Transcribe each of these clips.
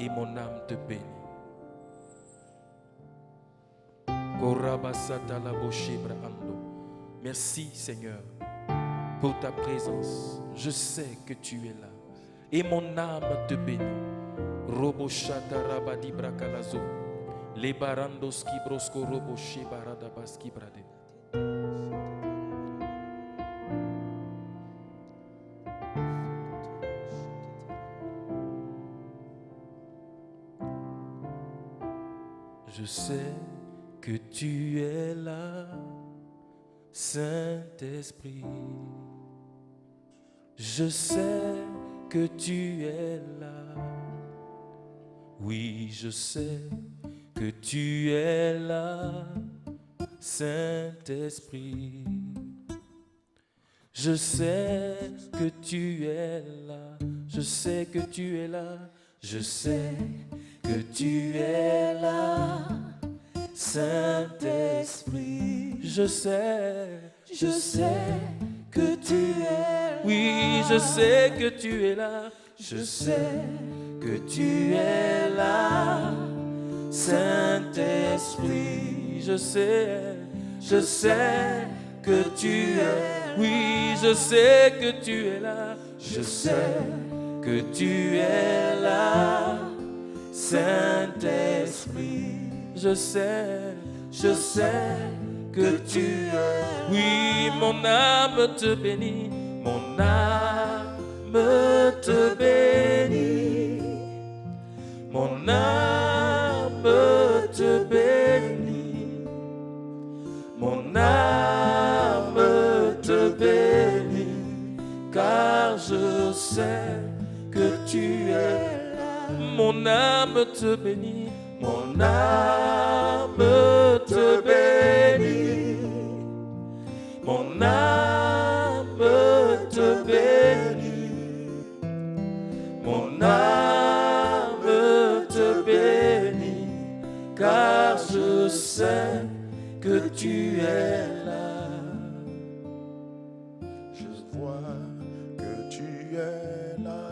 et mon âme te bénit. Merci Seigneur pour ta présence. Je sais que tu es là et mon âme te bénit. Roboshata rabadi brakalazo. Les barandos qui brosco roboché baradabas qui brade. Je sais que tu es là, Saint-Esprit. Je sais que tu es là. Oui, je sais que tu es là, Saint-Esprit. Je sais que tu es là. Je sais que tu es là. Je sais que tu es là, Saint-Esprit. Je sais que tu es là. Oui, je sais que tu es là. Je sais que tu es là, Saint-Esprit. Je sais que tu es. Oui, je sais que tu es là. Je sais que tu es là, Saint-Esprit. Je sais que tu es. Oui, mon âme te bénit, mon âme te bénit, mon âme te bénit, mon âme te bénit, car je sais que tu es là. Mon âme te bénit, mon âme te bénit, mon âme te bénit, mon âme te bénit, car je sais que tu es là. Je vois que tu es là,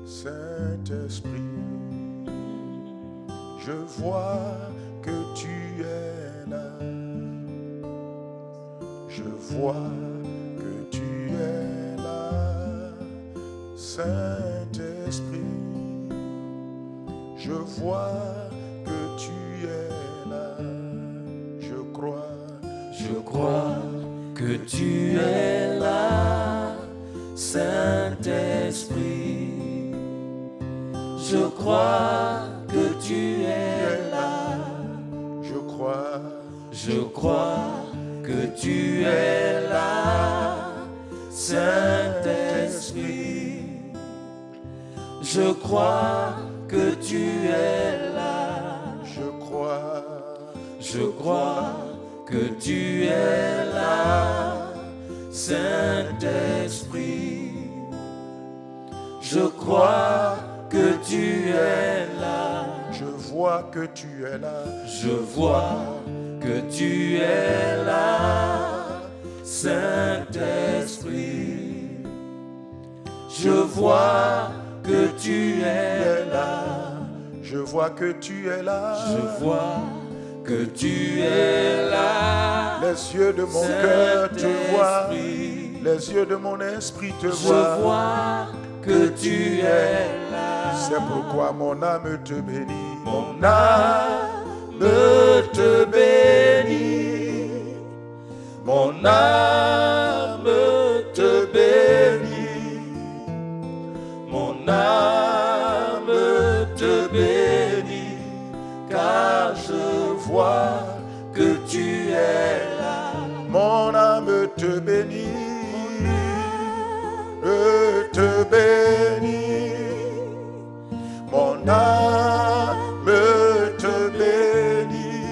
Saint-Esprit. Je vois que tu es là. Je vois que tu es là, Saint-Esprit. Je vois que tu es là. Je crois que tu es là, Saint-Esprit. Je crois que tu es là. Je crois que tu es là, Saint-Esprit. Je crois que tu es là. Je crois que tu es là, Saint-Esprit. Je crois que tu es là. Je vois que tu es là. Je vois que tu es là, Saint-Esprit. Je vois que tu es là. Je vois que tu es là. Je vois que tu es là. Les yeux de mon cœur te voient. Les yeux de mon esprit te voient. Je vois que tu es là. C'est pourquoi mon âme te bénit. Mon âme te bénit. Mon âme te bénit. Mon âme te bénit. Car je vois que tu es là. Mon âme te bénit. Te bénit. Mon âme te bénit.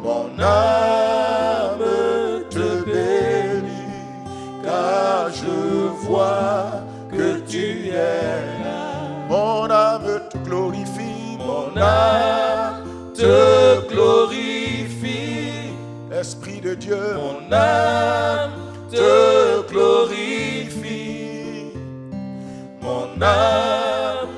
Mon âme te bénit. Car je vois que tu es là. Mon âme te glorifie. Mon âme te glorifie. Esprit de Dieu. Mon âme te glorifie. Mon âme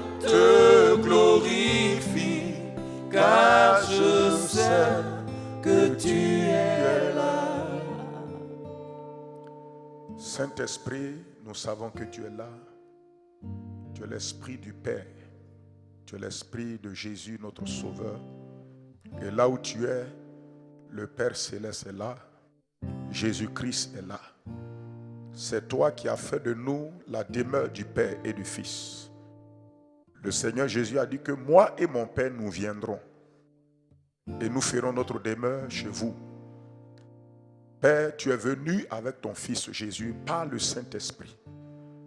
Saint-Esprit, nous savons que tu es là. Tu es l'Esprit du Père. Tu es l'Esprit de Jésus, notre Sauveur. Et là où tu es, le Père Céleste est là. Jésus-Christ est là. C'est toi qui as fait de nous la demeure du Père et du Fils. Le Seigneur Jésus a dit que moi et mon Père, nous viendrons. Et nous ferons notre demeure chez vous. Père, tu es venu avec ton Fils Jésus par le Saint-Esprit.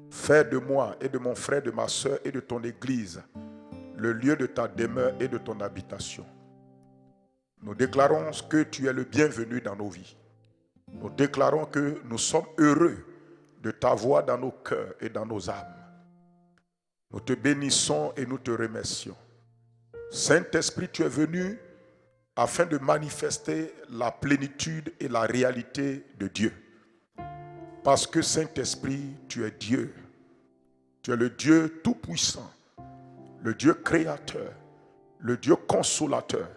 Fais de moi et de mon frère, de ma soeur et de ton Église le lieu de ta demeure et de ton habitation. Nous déclarons que tu es le bienvenu dans nos vies. Nous déclarons que nous sommes heureux de t'avoir dans nos cœurs et dans nos âmes. Nous te bénissons et nous te remercions. Saint-Esprit, tu es venu afin de manifester la plénitude et la réalité de Dieu. Parce que Saint-Esprit, tu es Dieu. Tu es le Dieu tout-puissant, le Dieu créateur, le Dieu consolateur,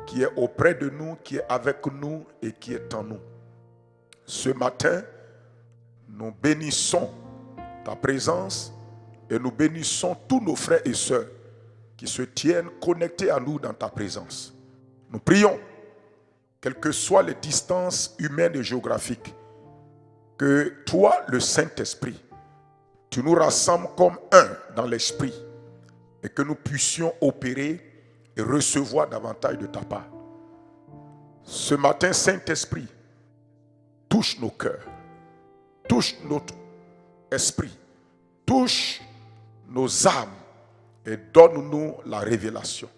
qui est auprès de nous, qui est avec nous et qui est en nous. Ce matin, nous bénissons ta présence et nous bénissons tous nos frères et sœurs qui se tiennent connectés à nous dans ta présence. Nous prions, quelles que soient les distances humaines et géographiques, que toi, le Saint-Esprit, tu nous rassembles comme un dans l'esprit et que nous puissions opérer et recevoir davantage de ta part. Ce matin, Saint-Esprit, touche nos cœurs, touche notre esprit, touche nos âmes et donne-nous la révélation.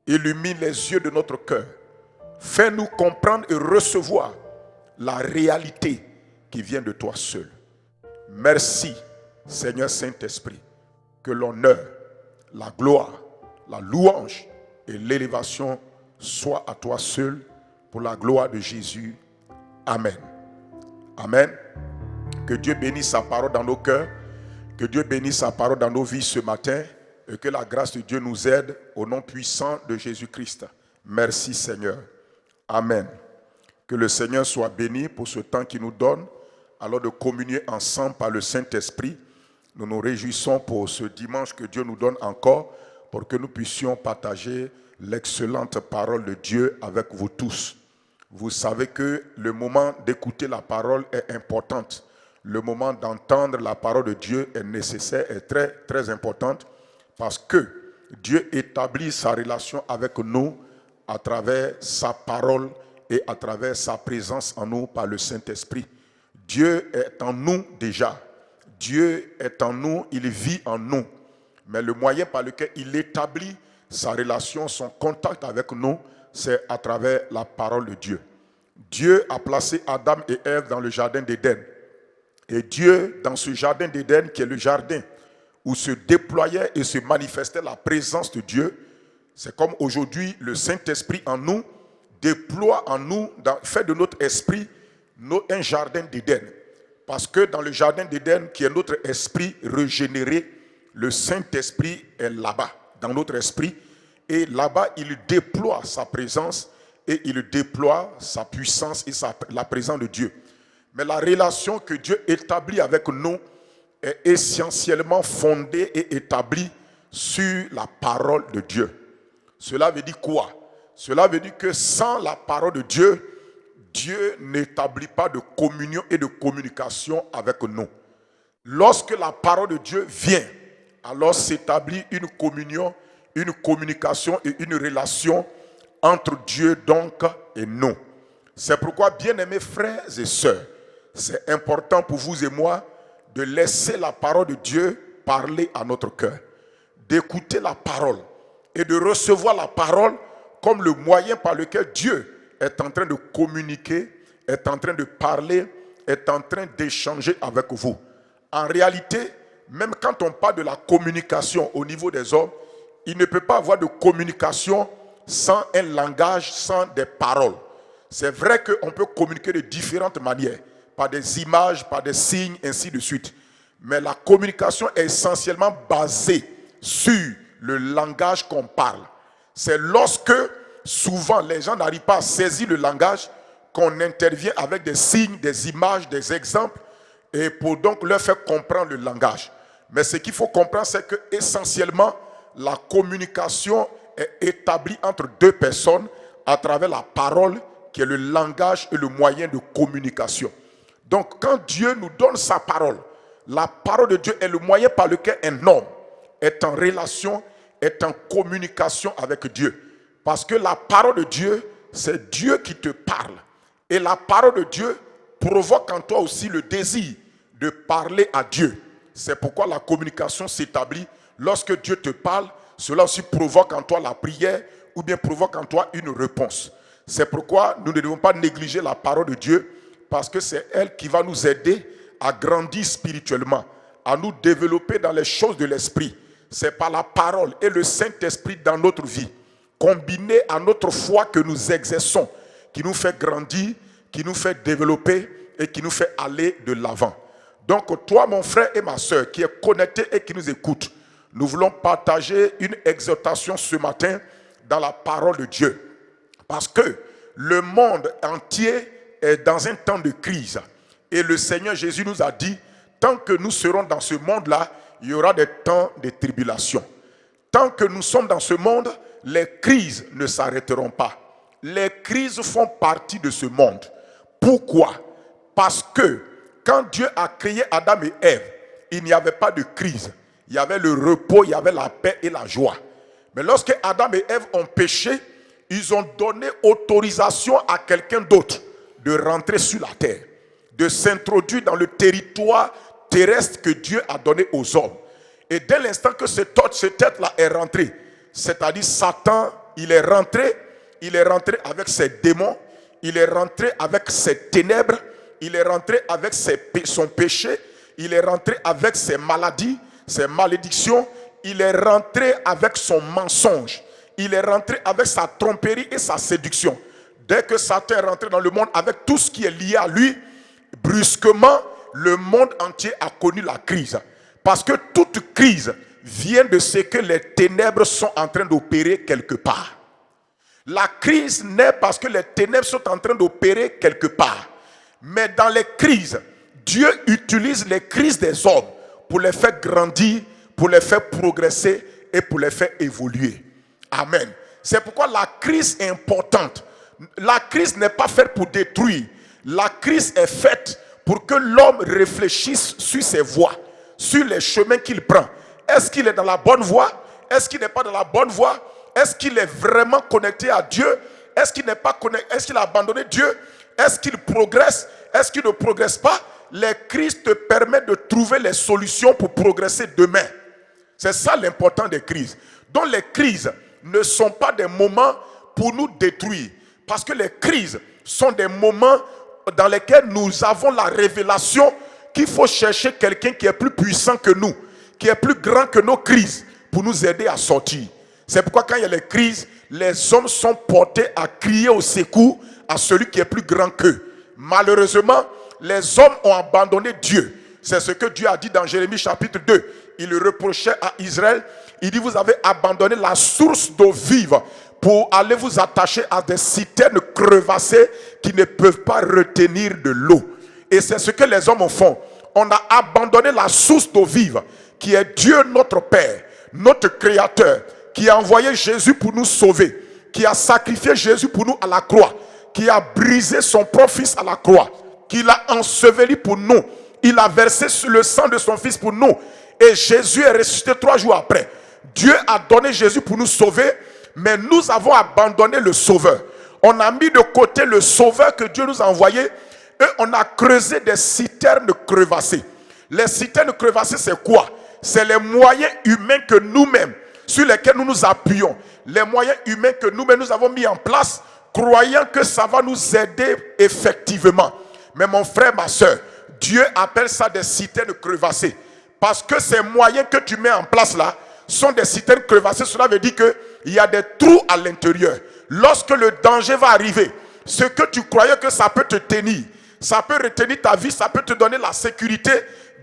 Illumine les yeux de notre cœur. Fais-nous comprendre et recevoir la réalité qui vient de toi seul. Merci, Seigneur Saint-Esprit, que l'honneur, la gloire, la louange et l'élévation soient à toi seul pour la gloire de Jésus. Amen. Amen. Que Dieu bénisse sa parole dans nos cœurs, que Dieu bénisse sa parole dans nos vies ce matin et que la grâce de Dieu nous aide au nom puissant de Jésus-Christ. Merci Seigneur. Amen. Que le Seigneur soit béni pour ce temps qu'il nous donne, alors de communier ensemble par le Saint-Esprit. Nous nous réjouissons pour ce dimanche que Dieu nous donne encore pour que nous puissions partager l'excellente parole de Dieu avec vous tous. Vous savez que le moment d'écouter la parole est important. Le moment d'entendre la parole de Dieu est nécessaire et très, très importante parce que Dieu établit sa relation avec nous à travers sa parole et à travers sa présence en nous par le Saint-Esprit. Dieu est en nous déjà. Dieu est en nous, il vit en nous. Mais le moyen par lequel il établit sa relation, son contact avec nous, c'est à travers la parole de Dieu. Dieu a placé Adam et Ève dans le jardin d'Éden. Et Dieu, dans ce jardin d'Éden, qui est le jardin où se déployait et se manifestait la présence de Dieu, c'est comme aujourd'hui le Saint-Esprit en nous déploie en nous, fait de notre esprit un jardin d'Éden. Parce que dans le jardin d'Éden, qui est notre esprit régénéré, le Saint-Esprit est là-bas, dans notre esprit. Et là-bas, il déploie sa présence et il déploie sa puissance et la présence de Dieu. Mais la relation que Dieu établit avec nous est essentiellement fondée et établie sur la parole de Dieu. Cela veut dire quoi? Cela veut dire que sans la parole de Dieu, Dieu n'établit pas de communion et de communication avec nous. Lorsque la parole de Dieu vient, alors s'établit une communion, une communication et une relation entre Dieu donc et nous. C'est pourquoi, bien-aimés frères et sœurs, c'est important pour vous et moi de laisser la parole de Dieu parler à notre cœur, d'écouter la parole et de recevoir la parole comme le moyen par lequel Dieu est en train de communiquer, est en train de parler, est en train d'échanger avec vous. En réalité, même quand on parle de la communication au niveau des hommes, il ne peut pas avoir de communication sans un langage, sans des paroles. C'est vrai qu'on peut communiquer de différentes manières, par des images, par des signes, ainsi de suite. Mais la communication est essentiellement basée sur le langage qu'on parle. C'est lorsque, souvent, les gens n'arrivent pas à saisir le langage qu'on intervient avec des signes, des images, des exemples et pour donc leur faire comprendre le langage. Mais ce qu'il faut comprendre, c'est que essentiellement, la communication est établie entre deux personnes à travers la parole, qui est le langage et le moyen de communication. Donc, quand Dieu nous donne sa parole, la parole de Dieu est le moyen par lequel un homme est en relation, est en communication avec Dieu. Parce que la parole de Dieu, c'est Dieu qui te parle. Et la parole de Dieu provoque en toi aussi le désir de parler à Dieu. C'est pourquoi la communication s'établit. Lorsque Dieu te parle, cela aussi provoque en toi la prière ou bien provoque en toi une réponse. C'est pourquoi nous ne devons pas négliger la parole de Dieu, parce que c'est elle qui va nous aider à grandir spirituellement, à nous développer dans les choses de l'esprit. C'est par la parole et le Saint-Esprit dans notre vie, combiné à notre foi que nous exerçons, qui nous fait grandir, qui nous fait développer et qui nous fait aller de l'avant. Donc toi, mon frère et ma soeur, qui est connecté et qui nous écoute, nous voulons partager une exhortation ce matin dans la parole de Dieu. Parce que le monde entier est dans un temps de crise. Et le Seigneur Jésus nous a dit, tant que nous serons dans ce monde-là, il y aura des temps de tribulation. Tant que nous sommes dans ce monde, les crises ne s'arrêteront pas. Les crises font partie de ce monde. Pourquoi? Parce que quand Dieu a créé Adam et Ève, il n'y avait pas de crise. Il y avait le repos, il y avait la paix et la joie. Mais lorsque Adam et Ève ont péché, ils ont donné autorisation à quelqu'un d'autre de rentrer sur la terre, de s'introduire dans le territoire terrestre que Dieu a donné aux hommes. Et dès l'instant que cette tête-là est rentrée, c'est-à-dire Satan, il est rentré avec ses démons, il est rentré avec ses ténèbres, il est rentré avec son péché, il est rentré avec ses maladies, ses malédictions, il est rentré avec son mensonge, il est rentré avec sa tromperie et sa séduction. Dès que Satan est rentré dans le monde avec tout ce qui est lié à lui, brusquement, le monde entier a connu la crise. Parce que toute crise vient de ce que les ténèbres sont en train d'opérer quelque part. La crise naît parce que les ténèbres sont en train d'opérer quelque part. Mais dans les crises, Dieu utilise les crises des hommes pour les faire grandir, pour les faire progresser et pour les faire évoluer. Amen. C'est pourquoi la crise est importante. La crise n'est pas faite pour détruire. La crise est faite pour que l'homme réfléchisse sur ses voies, sur les chemins qu'il prend. Est-ce qu'il est dans la bonne voie? Est-ce qu'il n'est pas dans la bonne voie? Est-ce qu'il est vraiment connecté à Dieu? Est-ce qu'il n'est pas connecté? Est-ce qu'il a abandonné Dieu? Est-ce qu'il progresse? Est-ce qu'il ne progresse pas? Les crises te permettent de trouver les solutions pour progresser demain. C'est ça l'important des crises. Donc les crises ne sont pas des moments pour nous détruire. Parce que les crises sont des moments dans lesquels nous avons la révélation qu'il faut chercher quelqu'un qui est plus puissant que nous, qui est plus grand que nos crises, pour nous aider à sortir. C'est pourquoi quand il y a les crises, les hommes sont portés à crier au secours à celui qui est plus grand qu'eux. Malheureusement, les hommes ont abandonné Dieu. C'est ce que Dieu a dit dans Jérémie chapitre 2. Il reprochait à Israël, il dit, vous avez abandonné la source d'eau vive pour aller vous attacher à des citernes crevassées qui ne peuvent pas retenir de l'eau. Et c'est ce que les hommes font. On a abandonné la source d'eau vive, qui est Dieu notre Père, notre Créateur, qui a envoyé Jésus pour nous sauver, qui a sacrifié Jésus pour nous à la croix, qui a brisé son propre fils à la croix, qui l'a enseveli pour nous. Il a versé le sang de son fils pour nous. Et Jésus est ressuscité 3 jours après. Dieu a donné Jésus pour nous sauver, mais nous avons abandonné le Sauveur. On a mis de côté le Sauveur que Dieu nous a envoyé et on a creusé des citernes crevassées. Les citernes crevassées, c'est quoi? C'est les moyens humains que nous-mêmes, sur lesquels nous nous appuyons. Les moyens humains que nous-mêmes nous avons mis en place, croyant que ça va nous aider effectivement. Mais mon frère, ma soeur, Dieu appelle ça des citernes crevassées. Parce que ces moyens que tu mets en place là sont des citernes crevassées. Cela veut dire qu'il y a des trous à l'intérieur. Lorsque le danger va arriver, ce que tu croyais que ça peut te tenir, ça peut retenir ta vie, ça peut te donner la sécurité.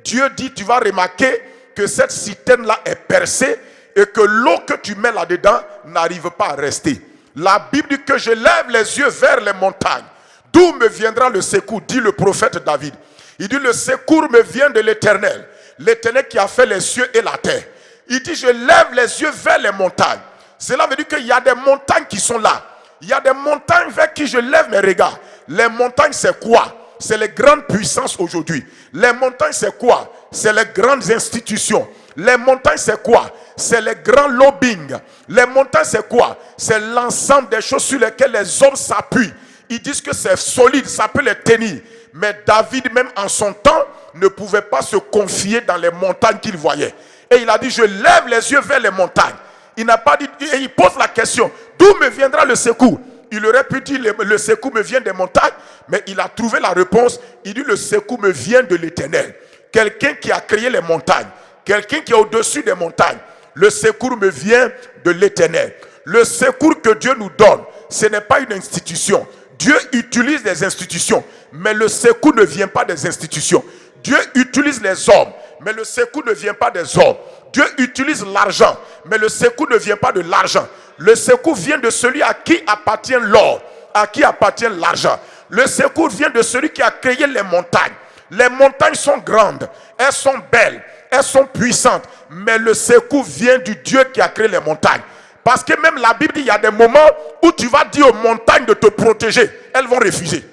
Dieu dit, tu vas remarquer que cette citerne-là est percée et que l'eau que tu mets là-dedans n'arrive pas à rester. La Bible dit que je lève les yeux vers les montagnes. D'où me viendra le secours, dit le prophète David. Il dit, le secours me vient de l'Éternel. L'Éternel qui a fait les cieux et la terre. Il dit, je lève les yeux vers les montagnes. Cela veut dire qu'il y a des montagnes qui sont là. Il y a des montagnes vers qui je lève mes regards. Les montagnes, c'est quoi? C'est les grandes puissances aujourd'hui. Les montagnes, c'est quoi? C'est les grandes institutions. Les montagnes, c'est quoi? C'est les grands lobbying. Les montagnes, c'est quoi? C'est l'ensemble des choses sur lesquelles les hommes s'appuient. Ils disent que c'est solide, ça peut les tenir. Mais David, même en son temps, ne pouvait pas se confier dans les montagnes qu'il voyait. Et il a dit, je lève les yeux vers les montagnes. Il n'a pas dit, et il pose la question, d'où me viendra le secours? Il aurait pu dire, le secours me vient des montagnes, mais il a trouvé la réponse. Il dit, le secours me vient de l'Éternel. Quelqu'un qui a créé les montagnes, quelqu'un qui est au-dessus des montagnes. Le secours me vient de l'Éternel. Le secours que Dieu nous donne, ce n'est pas une institution. Dieu utilise des institutions, mais le secours ne vient pas des institutions. Dieu utilise les hommes, mais le secours ne vient pas des hommes. Dieu utilise l'argent, mais le secours ne vient pas de l'argent. Le secours vient de celui à qui appartient l'or, à qui appartient l'argent. Le secours vient de celui qui a créé les montagnes. Les montagnes sont grandes, elles sont belles, elles sont puissantes, mais le secours vient du Dieu qui a créé les montagnes. Parce que même la Bible dit, il y a des moments où tu vas dire aux montagnes de te protéger, elles vont refuser.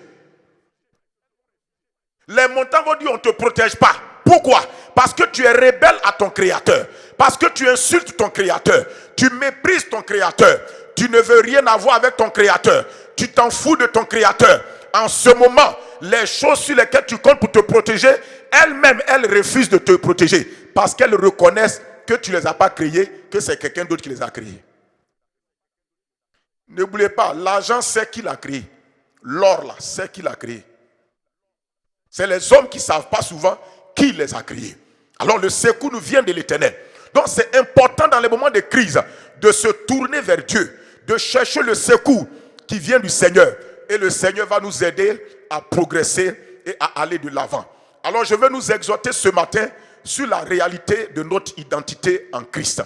Les montagnes vont dire, on ne te protège pas. Pourquoi? Parce que tu es rebelle à ton Créateur. Parce que tu insultes ton Créateur. Tu méprises ton Créateur. Tu ne veux rien avoir avec ton Créateur. Tu t'en fous de ton Créateur. En ce moment, les choses sur lesquelles tu comptes pour te protéger, elles-mêmes, elles refusent de te protéger. Parce qu'elles reconnaissent que tu ne les as pas créées, que c'est quelqu'un d'autre qui les a créées. N'oubliez pas, l'argent, c'est qui l'a créé. L'or, là, c'est qui l'a créé. C'est les hommes qui ne savent pas souvent qui les a créés. Alors le secours nous vient de l'Éternel. Donc c'est important dans les moments de crise de se tourner vers Dieu, de chercher le secours qui vient du Seigneur. Et le Seigneur va nous aider à progresser et à aller de l'avant. Alors je veux nous exhorter ce matin sur la réalité de notre identité en Christ.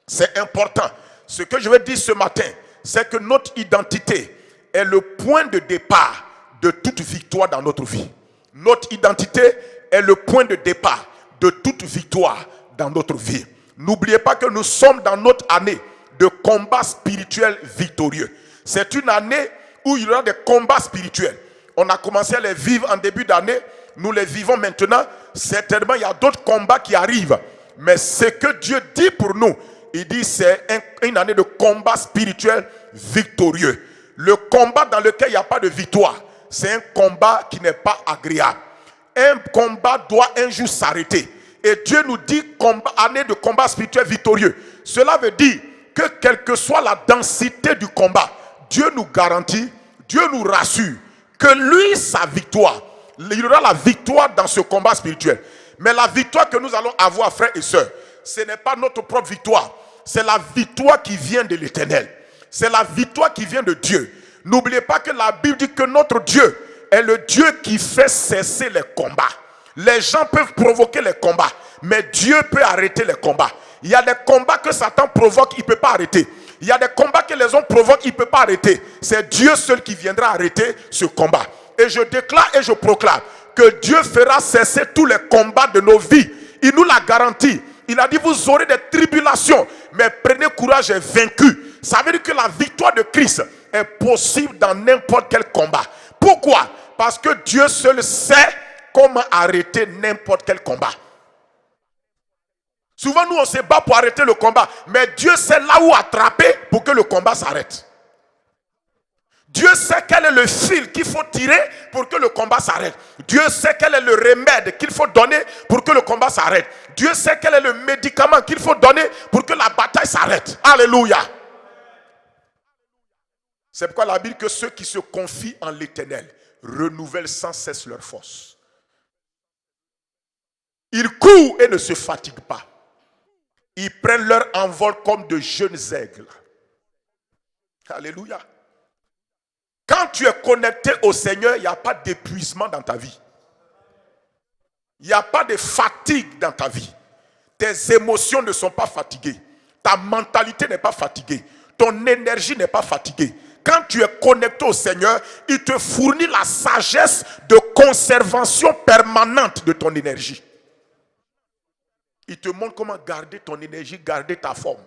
C'est important. Ce que je veux dire ce matin, c'est que notre identité est le point de départ de toute victoire dans notre vie. Notre identité est le point de départ de toute victoire dans notre vie. N'oubliez pas que nous sommes dans notre année de combat spirituel victorieux. C'est une année où il y aura des combats spirituels. On a commencé à les vivre en début d'année. Nous les vivons maintenant. Certainement, il y a d'autres combats qui arrivent. Mais ce que Dieu dit pour nous, il dit c'est une année de combat spirituel victorieux. Le combat dans lequel il n'y a pas de victoire, c'est un combat qui n'est pas agréable. Un combat doit un jour s'arrêter. Et Dieu nous dit année de combat spirituel victorieux. Cela veut dire que quelle que soit la densité du combat, Dieu nous garantit, Dieu nous rassure que lui, sa victoire, il y aura la victoire dans ce combat spirituel. Mais la victoire que nous allons avoir, frères et sœurs, ce n'est pas notre propre victoire. C'est la victoire qui vient de l'Éternel. C'est la victoire qui vient de Dieu. N'oubliez pas que la Bible dit que notre Dieu est le Dieu qui fait cesser les combats. Les gens peuvent provoquer les combats, mais Dieu peut arrêter les combats. Il y a des combats que Satan provoque, il ne peut pas arrêter. Il y a des combats que les hommes provoquent, il ne peut pas arrêter. C'est Dieu seul qui viendra arrêter ce combat. Et je déclare et je proclame que Dieu fera cesser tous les combats de nos vies. Il nous l'a garanti. Il a dit, vous aurez des tribulations, mais prenez courage et vaincu. Ça veut dire que la victoire de Christ est possible dans n'importe quel combat. Pourquoi? Parce que Dieu seul sait comment arrêter n'importe quel combat. Souvent, nous, on se bat pour arrêter le combat, mais Dieu sait là où attraper pour que le combat s'arrête. Dieu sait quel est le fil qu'il faut tirer pour que le combat s'arrête. Dieu sait quel est le remède qu'il faut donner pour que le combat s'arrête. Dieu sait quel est le médicament qu'il faut donner pour que la bataille s'arrête. Alléluia. C'est pourquoi la Bible dit que ceux qui se confient en l'Éternel renouvellent sans cesse leur force. Ils courent et ne se fatiguent pas. Ils prennent leur envol comme de jeunes aigles. Alléluia. Quand tu es connecté au Seigneur, il n'y a pas d'épuisement dans ta vie. Il n'y a pas de fatigue dans ta vie. Tes émotions ne sont pas fatiguées. Ta mentalité n'est pas fatiguée. Ton énergie n'est pas fatiguée. Quand tu es connecté au Seigneur, il te fournit la sagesse de conservation permanente de ton énergie. Il te montre comment garder ton énergie, garder ta forme.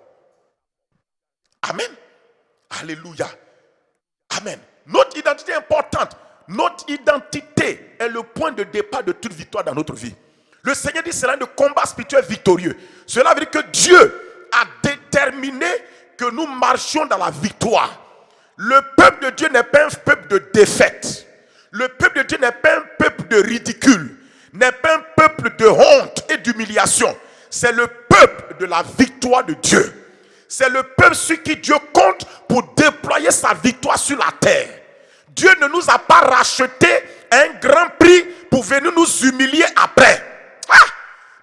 Amen. Alléluia. Amen. Notre identité est importante. Notre identité est le point de départ de toute victoire dans notre vie. Le Seigneur dit cela de combat spirituel victorieux. Cela veut dire que Dieu a déterminé que nous marchions dans la victoire. Le peuple de Dieu n'est pas un peuple de défaite. Le peuple de Dieu n'est pas un peuple de ridicule. N'est pas un peuple de honte et d'humiliation. C'est le peuple de la victoire de Dieu. C'est le peuple sur qui Dieu compte pour déployer sa victoire sur la terre. Dieu ne nous a pas racheté un grand prix pour venir nous humilier après.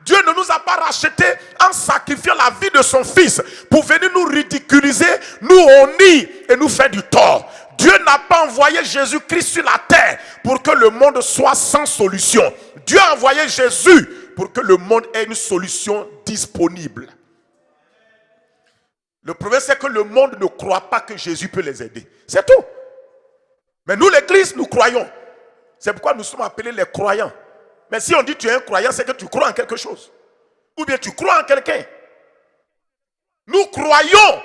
Dieu ne nous a pas racheté en sacrifiant la vie de son fils pour venir nous ridiculiser, nous honnir et nous faire du tort. Dieu n'a pas envoyé Jésus-Christ sur la terre pour que le monde soit sans solution. Dieu a envoyé Jésus pour que le monde ait une solution disponible. Le problème, c'est que le monde ne croit pas que Jésus peut les aider. C'est tout. Mais nous, l'Église, nous croyons. C'est pourquoi nous sommes appelés les croyants. Mais si on dit que tu es un croyant, c'est que tu crois en quelque chose. Ou bien tu crois en quelqu'un. Nous croyons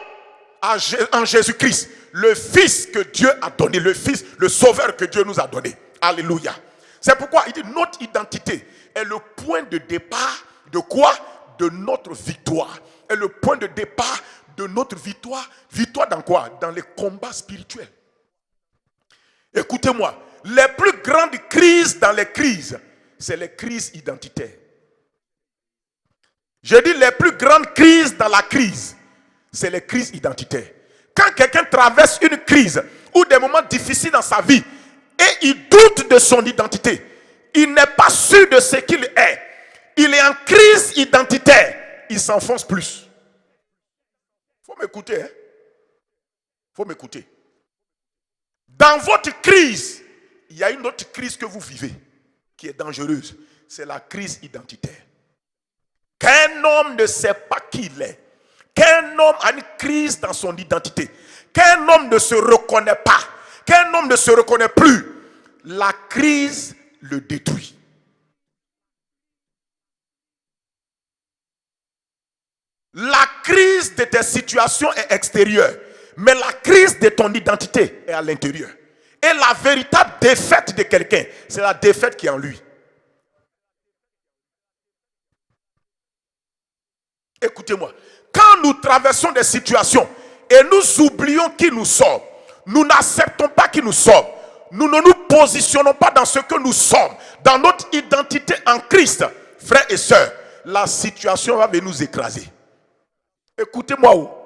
en Jésus-Christ, le Fils que Dieu a donné, le Fils, le Sauveur que Dieu nous a donné. Alléluia. C'est pourquoi il dit notre identité est le point de départ de quoi? De notre victoire. Est le point de départ de notre victoire. Victoire dans quoi? Dans les combats spirituels. Écoutez-moi, les plus grandes crises dans les crises, c'est les crises identitaires. Je dis les plus grandes crises dans la crise, c'est les crises identitaires. Quand quelqu'un traverse une crise ou des moments difficiles dans sa vie et il doute de son identité, il n'est pas sûr de ce qu'il est, il est en crise identitaire, il s'enfonce plus. Il faut m'écouter, hein? Il faut m'écouter. Dans votre crise, il y a une autre crise que vous vivez qui est dangereuse. C'est la crise identitaire. Qu'un homme ne sait pas qui il est. Qu'un homme a une crise dans son identité. Qu'un homme ne se reconnaît pas. Qu'un homme ne se reconnaît plus. La crise le détruit. La crise de tes situations est extérieure. Mais la crise de ton identité est à l'intérieur. Et la véritable défaite de quelqu'un, c'est la défaite qui est en lui. Écoutez-moi. Quand nous traversons des situations et nous oublions qui nous sommes, nous n'acceptons pas qui nous sommes, nous ne nous positionnons pas dans ce que nous sommes, dans notre identité en Christ, frères et sœurs, la situation va venir nous écraser. Écoutez-moi.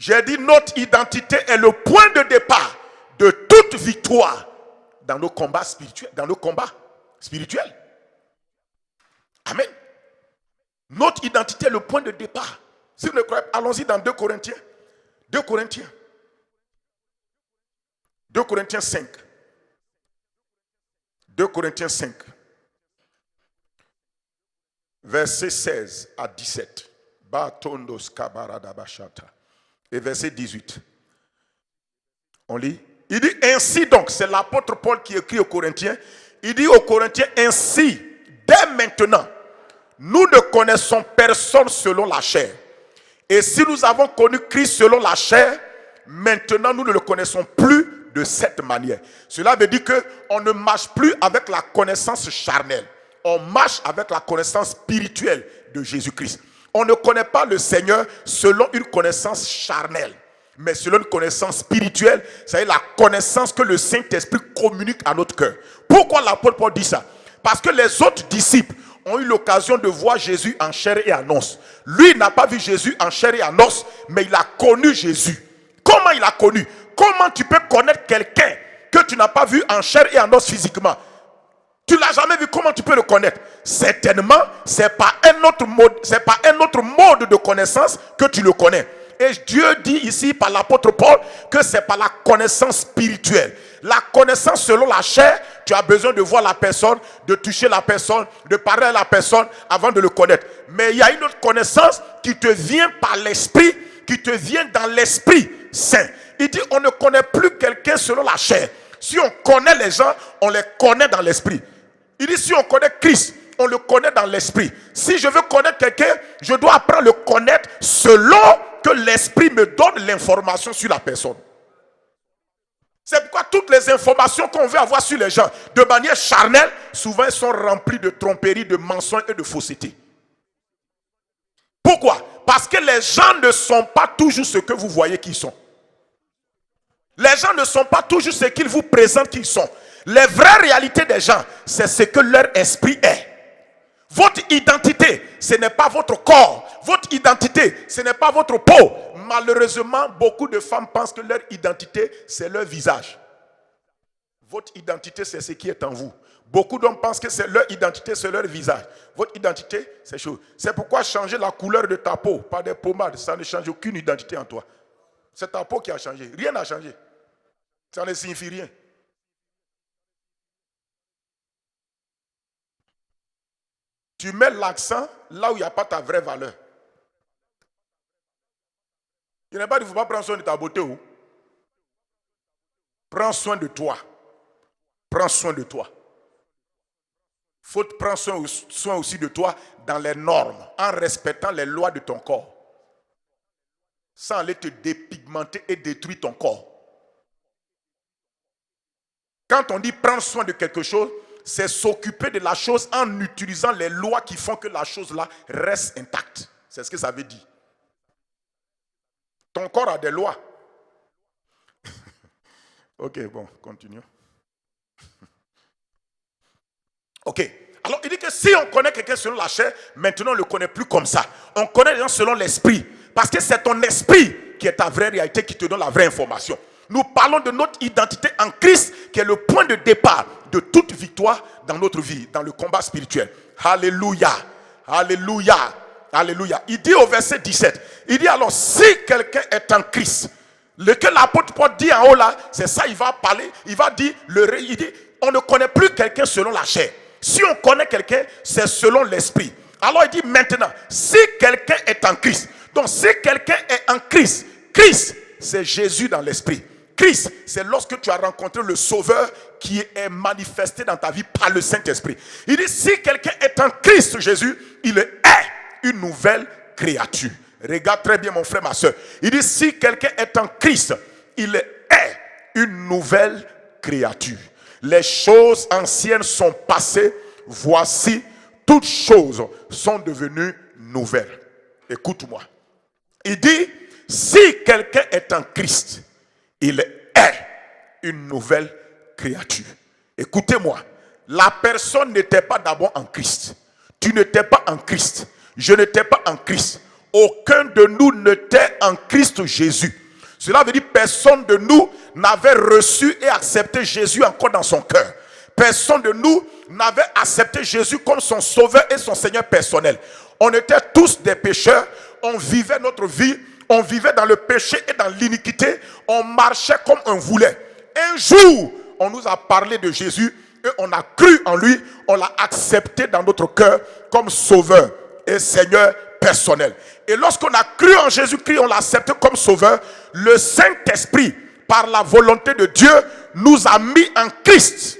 J'ai dit notre identité est le point de départ de toute victoire dans nos combats spirituels. Amen. Notre identité est le point de départ. Si vous ne croyez pas, allons-y dans 2 Corinthiens. 2 Corinthiens 5. 2 Corinthiens 5. Versets 16 à 17. Batondos kabaradabashata. Et verset 18. On lit. Il dit ainsi donc, c'est l'apôtre Paul qui écrit aux Corinthiens. Il dit aux Corinthiens ainsi, dès maintenant, nous ne connaissons personne selon la chair. Et si nous avons connu Christ selon la chair, maintenant nous ne le connaissons plus de cette manière. Cela veut dire qu'on ne marche plus avec la connaissance charnelle. On marche avec la connaissance spirituelle de Jésus-Christ. On ne connaît pas le Seigneur selon une connaissance charnelle, mais selon une connaissance spirituelle, c'est-à-dire la connaissance que le Saint-Esprit communique à notre cœur. Pourquoi l'apôtre Paul dit ça? Parce que les autres disciples ont eu l'occasion de voir Jésus en chair et en os. Lui n'a pas vu Jésus en chair et en os, mais il a connu Jésus. Comment il a connu? Comment tu peux connaître quelqu'un que tu n'as pas vu en chair et en os physiquement? Tu ne l'as jamais vu, comment tu peux le connaître? Certainement, ce n'est pas un autre mode de connaissance que tu le connais. Et Dieu dit ici par l'apôtre Paul que c'est par la connaissance spirituelle. La connaissance selon la chair, tu as besoin de voir la personne, de toucher la personne, de parler à la personne avant de le connaître. Mais il y a une autre connaissance qui te vient par l'esprit, qui te vient dans l'Esprit Saint. Il dit, on ne connaît plus quelqu'un selon la chair. Si on connaît les gens, on les connaît dans l'Esprit. Il dit, si on connaît Christ, on le connaît dans l'Esprit. Si je veux connaître quelqu'un, je dois apprendre à le connaître selon que l'Esprit me donne l'information sur la personne. C'est pourquoi toutes les informations qu'on veut avoir sur les gens, de manière charnelle, souvent elles sont remplies de tromperies, de mensonges et de fausseté. Pourquoi? Parce que les gens ne sont pas toujours ce que vous voyez qu'ils sont. Les gens ne sont pas toujours ce qu'ils vous présentent qu'ils sont. Les vraies réalités des gens, c'est ce que leur esprit est. Votre identité, ce n'est pas votre corps. Votre identité, ce n'est pas votre peau. Malheureusement, beaucoup de femmes pensent que leur identité, c'est leur visage. Votre identité, c'est ce qui est en vous. Beaucoup d'hommes pensent que leur identité, c'est leur visage. Votre identité, c'est chose. C'est pourquoi changer la couleur de ta peau par des pommades, ça ne change aucune identité en toi. C'est ta peau qui a changé. Rien n'a changé. Ça ne signifie rien. Tu mets l'accent là où il n'y a pas ta vraie valeur. Il n'est pas dit qu'il ne faut pas prendre soin de ta beauté. Ou? Prends soin de toi. Prends soin de toi. Il faut prendre soin aussi de toi dans les normes, en respectant les lois de ton corps. Sans aller te dépigmenter et détruire ton corps. Quand on dit prendre soin de quelque chose, c'est s'occuper de la chose en utilisant les lois qui font que la chose-là reste intacte. C'est ce que ça veut dire. Ton corps a des lois. Ok, bon, continuons. Ok, alors il dit que si on connaît quelqu'un selon la chair, maintenant on ne le connaît plus comme ça. On connaît les gens selon l'esprit. Parce que c'est ton esprit qui est ta vraie réalité, qui te donne la vraie information. Nous parlons de notre identité en Christ, qui est le point de départ de toute victoire dans notre vie, dans le combat spirituel. Alléluia, alléluia, alléluia. Il dit au verset 17, il dit alors, si quelqu'un est en Christ, ce que l'apôtre Paul dit en haut là, c'est ça, il va parler, il va dire, il dit, on ne connaît plus quelqu'un selon la chair. Si on connaît quelqu'un, c'est selon l'esprit. Alors il dit maintenant, si quelqu'un est en Christ, donc si quelqu'un est en Christ, Christ, c'est Jésus dans l'esprit. Christ, c'est lorsque tu as rencontré le Sauveur qui est manifesté dans ta vie par le Saint-Esprit. Il dit, si quelqu'un est en Christ Jésus, il est une nouvelle créature. Regarde très bien mon frère, ma soeur. Il dit, si quelqu'un est en Christ, il est une nouvelle créature. Les choses anciennes sont passées, voici, toutes choses sont devenues nouvelles. Écoute-moi. Il dit, si quelqu'un est en Christ, il est une nouvelle créature. Écoutez-moi, la personne n'était pas d'abord en Christ. Tu n'étais pas en Christ. Je n'étais pas en Christ. Aucun de nous n'était en Christ Jésus. Cela veut dire que personne de nous n'avait reçu et accepté Jésus encore dans son cœur. Personne de nous n'avait accepté Jésus comme son sauveur et son Seigneur personnel. On était tous des pécheurs. On vivait notre vie. On vivait dans le péché et dans l'iniquité. On marchait comme on voulait. Un jour, on nous a parlé de Jésus et on a cru en lui. On l'a accepté dans notre cœur comme sauveur et Seigneur personnel. Et lorsqu'on a cru en Jésus-Christ, on l'a accepté comme sauveur. Le Saint-Esprit, par la volonté de Dieu, nous a mis en Christ.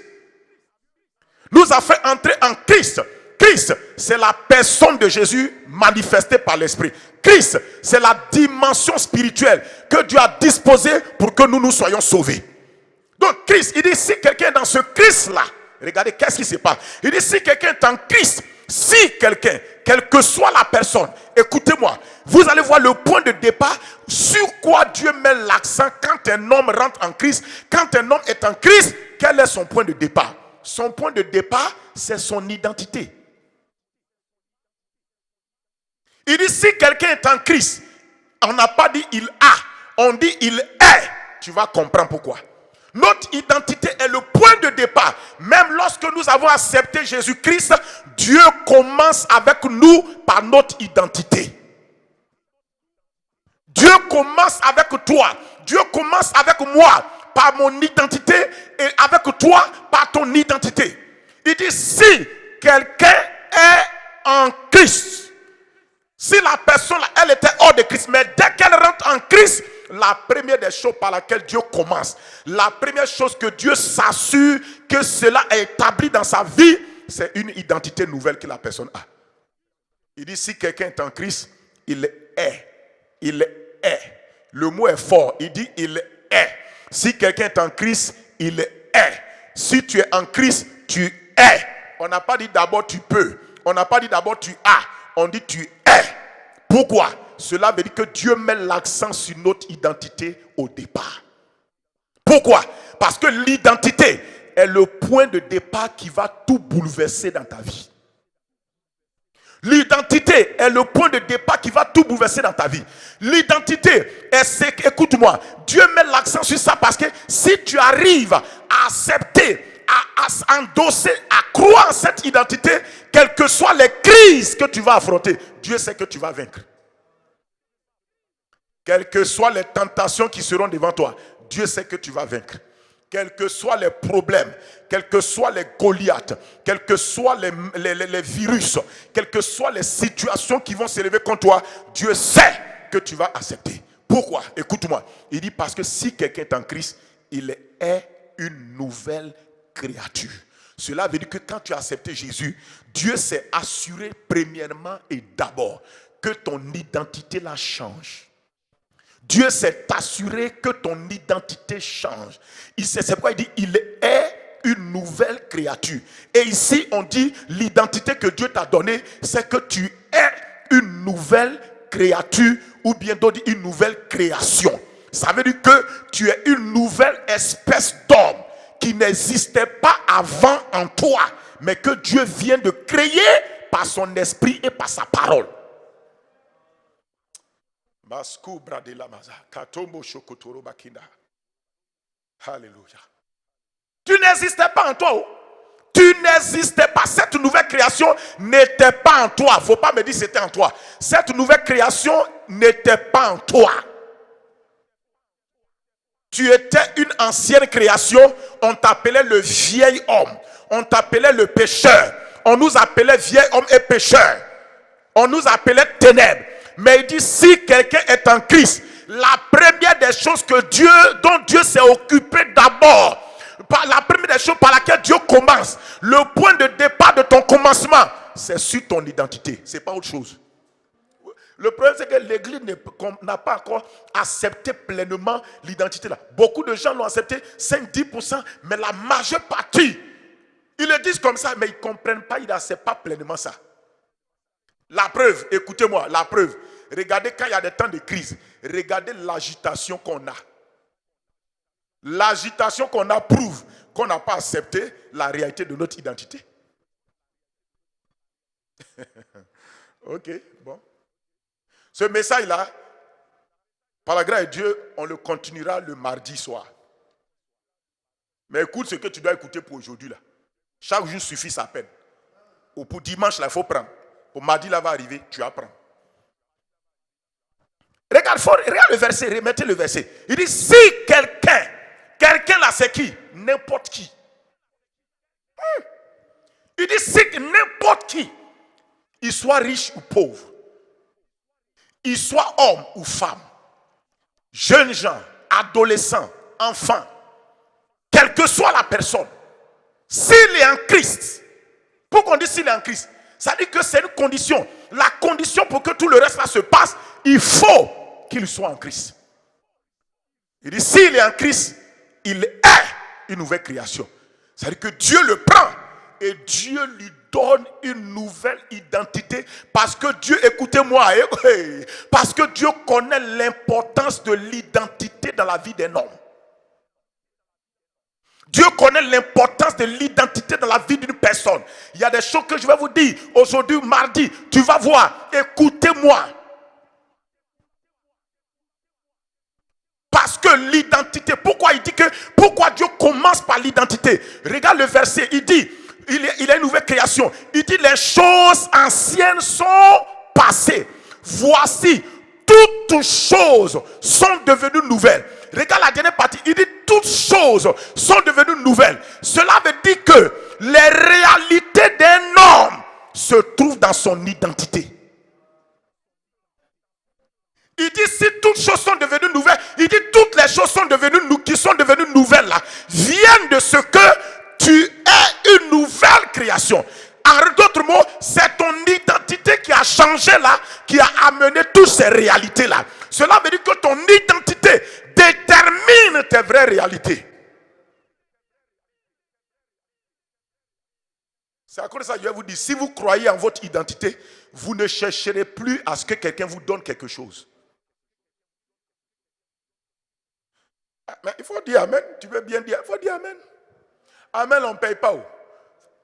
Nous a fait entrer en Christ. Christ, c'est la personne de Jésus manifestée par l'Esprit. Christ, c'est la dimension spirituelle que Dieu a disposée pour que nous soyons sauvés. Donc Christ, il dit, si quelqu'un est dans ce Christ-là, regardez qu'est-ce qui se passe. Il dit, si quelqu'un est en Christ, si quelqu'un, quelle que soit la personne, écoutez-moi, vous allez voir le point de départ sur quoi Dieu met l'accent quand un homme rentre en Christ. Quand un homme est en Christ, quel est son point de départ? Son point de départ, c'est son identité. Il dit, si quelqu'un est en Christ, on n'a pas dit il a, on dit il est. Tu vas comprendre pourquoi. Notre identité est le point de départ. Même lorsque nous avons accepté Jésus-Christ, Dieu commence avec nous par notre identité. Dieu commence avec toi. Dieu commence avec moi par mon identité et avec toi par ton identité. Il dit, si quelqu'un est en Christ, si la personne, elle était hors de Christ, mais dès qu'elle rentre Christ, la première des choses par laquelle Dieu commence, la première chose que Dieu s'assure que cela est établi dans sa vie, c'est une identité nouvelle que la personne a. Il dit, si quelqu'un est en Christ, il est. Il est. Le mot est fort. Il dit, il est. Si quelqu'un est en Christ, il est. Si tu es en Christ, tu es. On n'a pas dit d'abord tu peux. On n'a pas dit d'abord tu as. On dit tu es. Pourquoi? Cela veut dire que Dieu met l'accent sur notre identité au départ. Pourquoi? Parce que l'identité est le point de départ qui va tout bouleverser dans ta vie. L'identité est le point de départ qui va tout bouleverser dans ta vie. L'identité est, écoute-moi, Dieu met l'accent sur ça parce que si tu arrives à accepter, à endosser, à croire en cette identité, quelles que soient les crises que tu vas affronter, Dieu sait que tu vas vaincre. Quelles que soient les tentations qui seront devant toi, Dieu sait que tu vas vaincre. Quels que soient les problèmes, quels que soient les Goliaths, quels que soient les virus, quelles que soient les situations qui vont s'élever contre toi, Dieu sait que tu vas accepter. Pourquoi? Écoute-moi. Il dit parce que si quelqu'un est en Christ, il est une nouvelle créature. Cela veut dire que quand tu as accepté Jésus, Dieu s'est assuré premièrement et d'abord que ton identité la change. Dieu s'est assuré que ton identité change. C'est pourquoi il dit il est une nouvelle créature. Et ici on dit l'identité que Dieu t'a donnée, c'est que tu es une nouvelle créature ou bien d'autres une nouvelle création. Ça veut dire que tu es une nouvelle espèce d'homme qui n'existait pas avant en toi, mais que Dieu vient de créer par son esprit et par sa parole. Alléluia. Tu n'existais pas en toi. Tu n'existais pas. Cette nouvelle création n'était pas en toi. Il ne faut pas me dire que c'était en toi. Cette nouvelle création n'était pas en toi. Tu étais une ancienne création. On t'appelait le vieil homme. On t'appelait le pécheur. On nous appelait vieil homme et pécheur. On nous appelait ténèbres. Mais il dit, si quelqu'un est en Christ, la première des choses dont Dieu s'est occupé d'abord, la première des choses par laquelle Dieu commence, le point de départ de ton commencement, c'est sur ton identité. Ce n'est pas autre chose. Le problème, c'est que l'Église n'a pas encore accepté pleinement l'identité là. Beaucoup de gens l'ont accepté, 5-10%, mais la majeure partie, ils le disent comme ça, mais ils ne comprennent pas, ils n'acceptent pas pleinement ça. La preuve, écoutez-moi, la preuve. Regardez quand il y a des temps de crise. Regardez l'agitation qu'on a. L'agitation qu'on a prouve qu'on n'a pas accepté la réalité de notre identité. Ok, bon. Ce message-là, par la grâce de Dieu, on le continuera le mardi soir. Mais écoute ce que tu dois écouter pour aujourd'hui là. Chaque jour suffit sa peine. Ou pour dimanche là, il faut prendre. Pour mardi là va arriver, tu apprends. Regarde le verset, remettez le verset. Il dit si quelqu'un là c'est qui? N'importe qui. Il dit si n'importe qui, il soit riche ou pauvre, il soit homme ou femme, jeunes gens, adolescents, enfants, quelle que soit la personne, s'il est en Christ, pourquoi on dit s'il est en Christ? Ça dit que c'est une condition. La condition pour que tout le reste là se passe, il faut qu'il soit en Christ. Il dit s'il est en Christ, il est une nouvelle création. Ça dit que Dieu le prend et Dieu lui donne une nouvelle identité parce que Dieu, écoutez-moi, parce que Dieu connaît l'importance de l'identité dans la vie d'un homme. Dieu connaît l'importance de l'identité dans la vie d'une personne. Il y a des choses que je vais vous dire aujourd'hui, mardi. Tu vas voir, écoutez-moi. Parce que l'identité, pourquoi Dieu commence par l'identité? Regarde le verset, il dit, il a une nouvelle création. Il dit, les choses anciennes sont passées. Voici, toutes choses sont devenues nouvelles. Regarde la dernière partie, il dit, toutes choses sont devenues nouvelles. Cela veut dire que les réalités d'un homme se trouvent dans son identité. Il dit, si toutes choses sont devenues nouvelles, les choses qui sont devenues nouvelles là, viennent de ce que tu es une nouvelle création. En d'autres mots, c'est ton identité qui a changé là, qui a amené toutes ces réalités là. Cela veut dire que ton identité détermine tes vraies réalités. C'est à cause de ça que je vais vous dire, si vous croyez en votre identité, vous ne chercherez plus à ce que quelqu'un vous donne quelque chose. Mais il faut dire Amen. Tu veux bien dire, il faut dire Amen. Amen, on ne paye pas.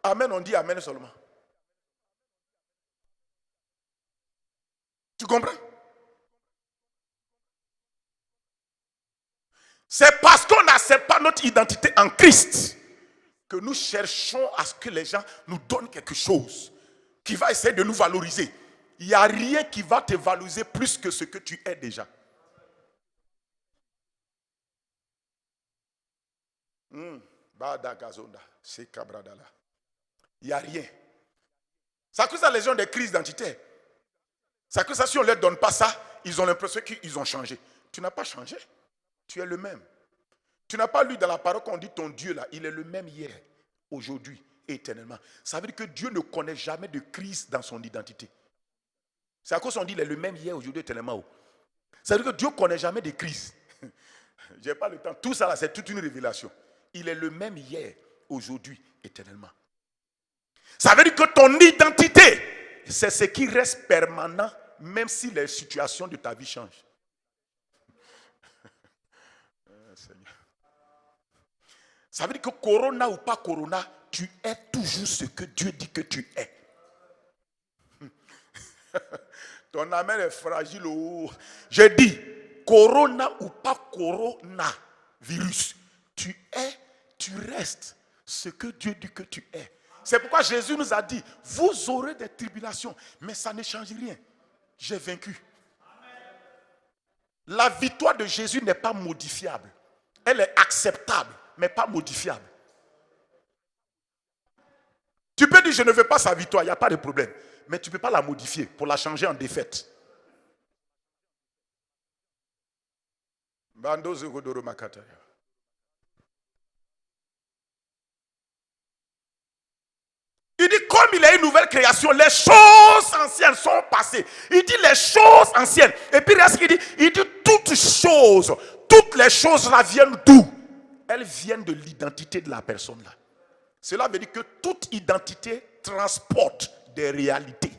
Amen, on dit Amen seulement. Tu comprends? C'est parce qu'on n'accepte pas notre identité en Christ que nous cherchons à ce que les gens nous donnent quelque chose qui va essayer de nous valoriser. Il n'y a rien qui va te valoriser plus que ce que tu es déjà. Il n'y a rien. C'est à cause de ça les gens des crises d'identité. C'est à cause de ça si on ne leur donne pas ça, ils ont l'impression qu'ils ont changé. Tu n'as pas changé. Tu es le même. Tu n'as pas lu dans la parole qu'on dit ton Dieu là, il est le même hier, aujourd'hui et éternellement. Ça veut dire que Dieu ne connaît jamais de crise dans son identité. C'est à cause qu'on dit il est le même hier, aujourd'hui et éternellement. Ça veut dire que Dieu ne connaît jamais de crise. Je n'ai pas le temps. Tout ça là, c'est toute une révélation. Il est le même hier, aujourd'hui, éternellement. Ça veut dire que ton identité, c'est ce qui reste permanent, même si les situations de ta vie changent. Ça veut dire que corona ou pas corona, tu es toujours ce que Dieu dit que tu es. Ton amen est fragile. Je dis, corona ou pas corona, virus, tu restes ce que Dieu dit que tu es. C'est pourquoi Jésus nous a dit, vous aurez des tribulations, mais ça ne change rien. J'ai vaincu. La victoire de Jésus n'est pas modifiable. Elle est acceptable, mais pas modifiable. Tu peux dire, je ne veux pas sa victoire, il n'y a pas de problème. Mais tu ne peux pas la modifier pour la changer en défaite. Il dit, comme il est une nouvelle création, les choses anciennes sont passées. Il dit les choses anciennes. Et puis, il dit toutes les choses là viennent d'où? Elles viennent de l'identité de la personne là. Cela veut dire que toute identité transporte des réalités.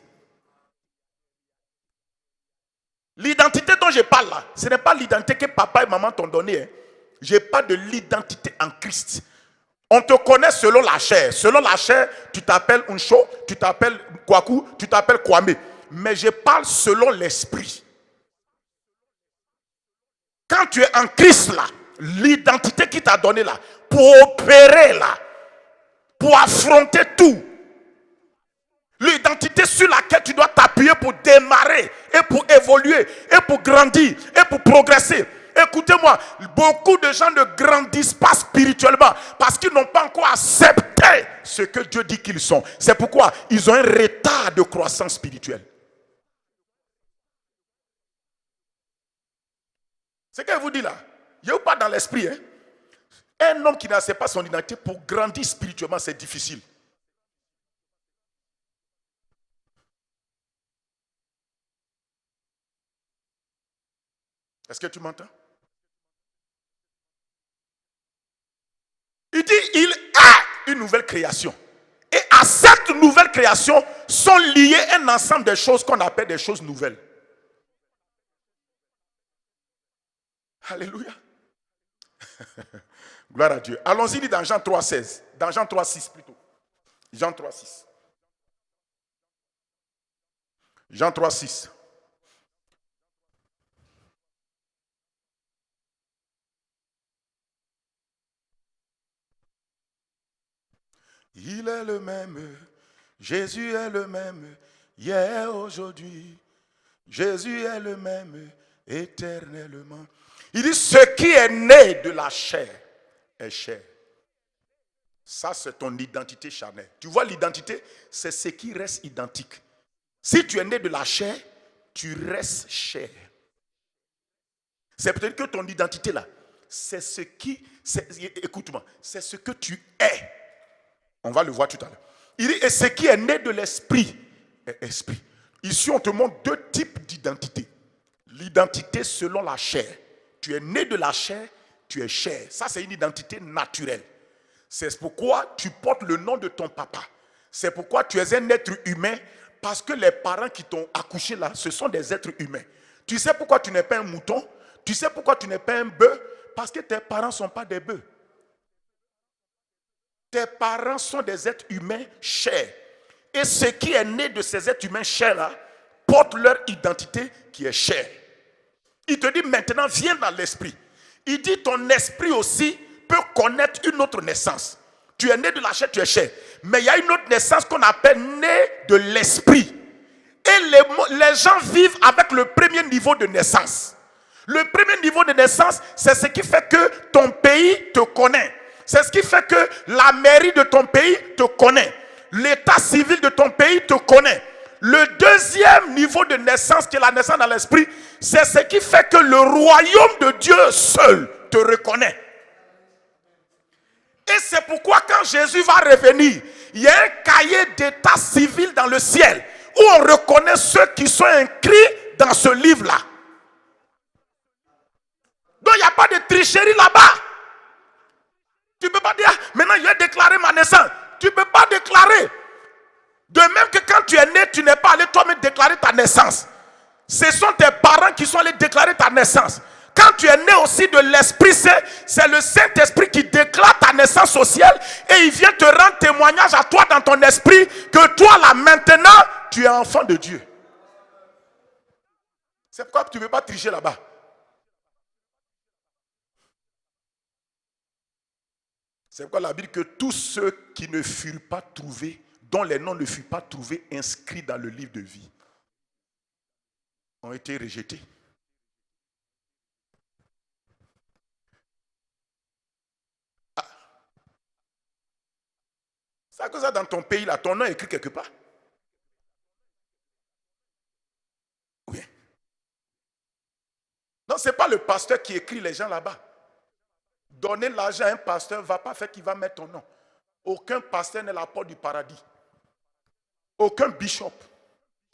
L'identité dont je parle là, ce n'est pas l'identité que papa et maman t'ont donnée. Je parle de l'identité en Christ. On te connaît selon la chair. Selon la chair, tu t'appelles Unsho, tu t'appelles Kwaku, tu t'appelles Kwame. Mais je parle selon l'esprit. Quand tu es en Christ là, l'identité qu'il t'a donnée là, pour opérer là, pour affronter tout, l'identité sur laquelle tu dois t'appuyer pour démarrer et pour évoluer et pour grandir et pour progresser. Écoutez-moi, beaucoup de gens ne grandissent pas spirituellement parce qu'ils n'ont pas encore accepté ce que Dieu dit qu'ils sont. C'est pourquoi ils ont un retard de croissance spirituelle. C'est ce que je vous dis là. Je ne vous parle pas dans l'esprit. Un homme qui n'accepte pas son identité pour grandir spirituellement, c'est difficile. Est-ce que tu m'entends? Il dit, il a une nouvelle création. Et à cette nouvelle création sont liées un ensemble de choses qu'on appelle des choses nouvelles. Alléluia. Gloire à Dieu. Allons-y dans Jean 3,16. Dans Jean 3,6 plutôt. Jean 3,6. Jean 3,6. Il est le même, Jésus est le même, hier, aujourd'hui. Jésus est le même, éternellement. Il dit, ce qui est né de la chair est chair. Ça, c'est ton identité charnelle. Tu vois, l'identité, c'est ce qui reste identique. Si tu es né de la chair, tu restes chair. C'est peut-être que ton identité là, c'est ce qui, écoute-moi, c'est ce que tu es. On va le voir tout à l'heure. Il dit, et ce qui est né de l'esprit est esprit. Ici, on te montre deux types d'identité. L'identité selon la chair. Tu es né de la chair, tu es chair. Ça, c'est une identité naturelle. C'est pourquoi tu portes le nom de ton papa. C'est pourquoi tu es un être humain, parce que les parents qui t'ont accouché là, ce sont des êtres humains. Tu sais pourquoi tu n'es pas un mouton? Tu sais pourquoi tu n'es pas un bœuf? Parce que tes parents ne sont pas des bœufs. Tes parents sont des êtres humains chers. Et ce qui est né de ces êtres humains chers là, porte leur identité qui est chère. Il te dit maintenant, viens dans l'esprit. Il dit ton esprit aussi peut connaître une autre naissance. Tu es né de la chair, tu es chair. Mais il y a une autre naissance qu'on appelle né de l'esprit. Et les gens vivent avec le premier niveau de naissance. Le premier niveau de naissance, c'est ce qui fait que ton pays te connaît. C'est ce qui fait que la mairie de ton pays te connaît. L'état civil de ton pays te connaît. Le deuxième niveau de naissance, qui est la naissance dans l'esprit, c'est ce qui fait que le royaume de Dieu seul te reconnaît. Et c'est pourquoi quand Jésus va revenir, il y a un cahier d'état civil dans le ciel où on reconnaît ceux qui sont inscrits dans ce livre-là. Donc il n'y a pas de tricherie là-bas. Tu ne peux pas dire, maintenant je vais déclarer ma naissance. Tu ne peux pas déclarer. De même que quand tu es né, tu n'es pas allé toi-même déclarer ta naissance. Ce sont tes parents qui sont allés déclarer ta naissance. Quand tu es né aussi de l'Esprit Saint, c'est le Saint-Esprit qui déclare ta naissance au ciel et il vient te rendre témoignage à toi dans ton esprit que toi là maintenant, tu es enfant de Dieu. C'est pourquoi tu ne peux pas tricher là-bas. C'est pourquoi la Bible dit que tous ceux qui ne furent pas trouvés, dont les noms ne furent pas trouvés inscrits dans le livre de vie, ont été rejetés. Ah. C'est à cause de ça dans ton pays, là, ton nom est écrit quelque part. Oui. Non, ce n'est pas le pasteur qui écrit les gens là-bas. Donner l'argent à un pasteur ne va pas faire qu'il va mettre ton nom. Aucun pasteur n'est la porte du paradis. Aucun bishop,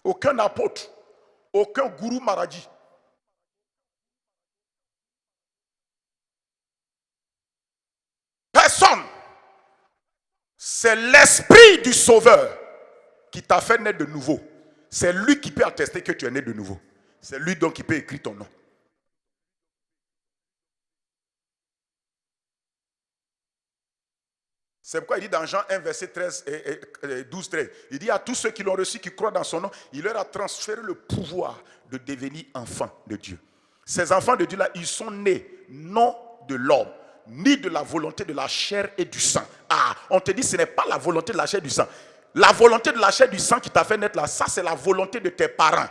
aucun apôtre, aucun gourou maradie. Personne. C'est l'esprit du Sauveur qui t'a fait naître de nouveau. C'est lui qui peut attester que tu es né de nouveau. C'est lui donc qui peut écrire ton nom. C'est pourquoi il dit dans Jean 1, verset 13 et 12, 13, il dit à tous ceux qui l'ont reçu, qui croient dans son nom, il leur a transféré le pouvoir de devenir enfants de Dieu. Ces enfants de Dieu-là, ils sont nés non de l'homme, ni de la volonté de la chair et du sang. Ah, on te dit ce n'est pas la volonté de la chair et du sang. La volonté de la chair et du sang qui t'a fait naître là, ça c'est la volonté de tes parents.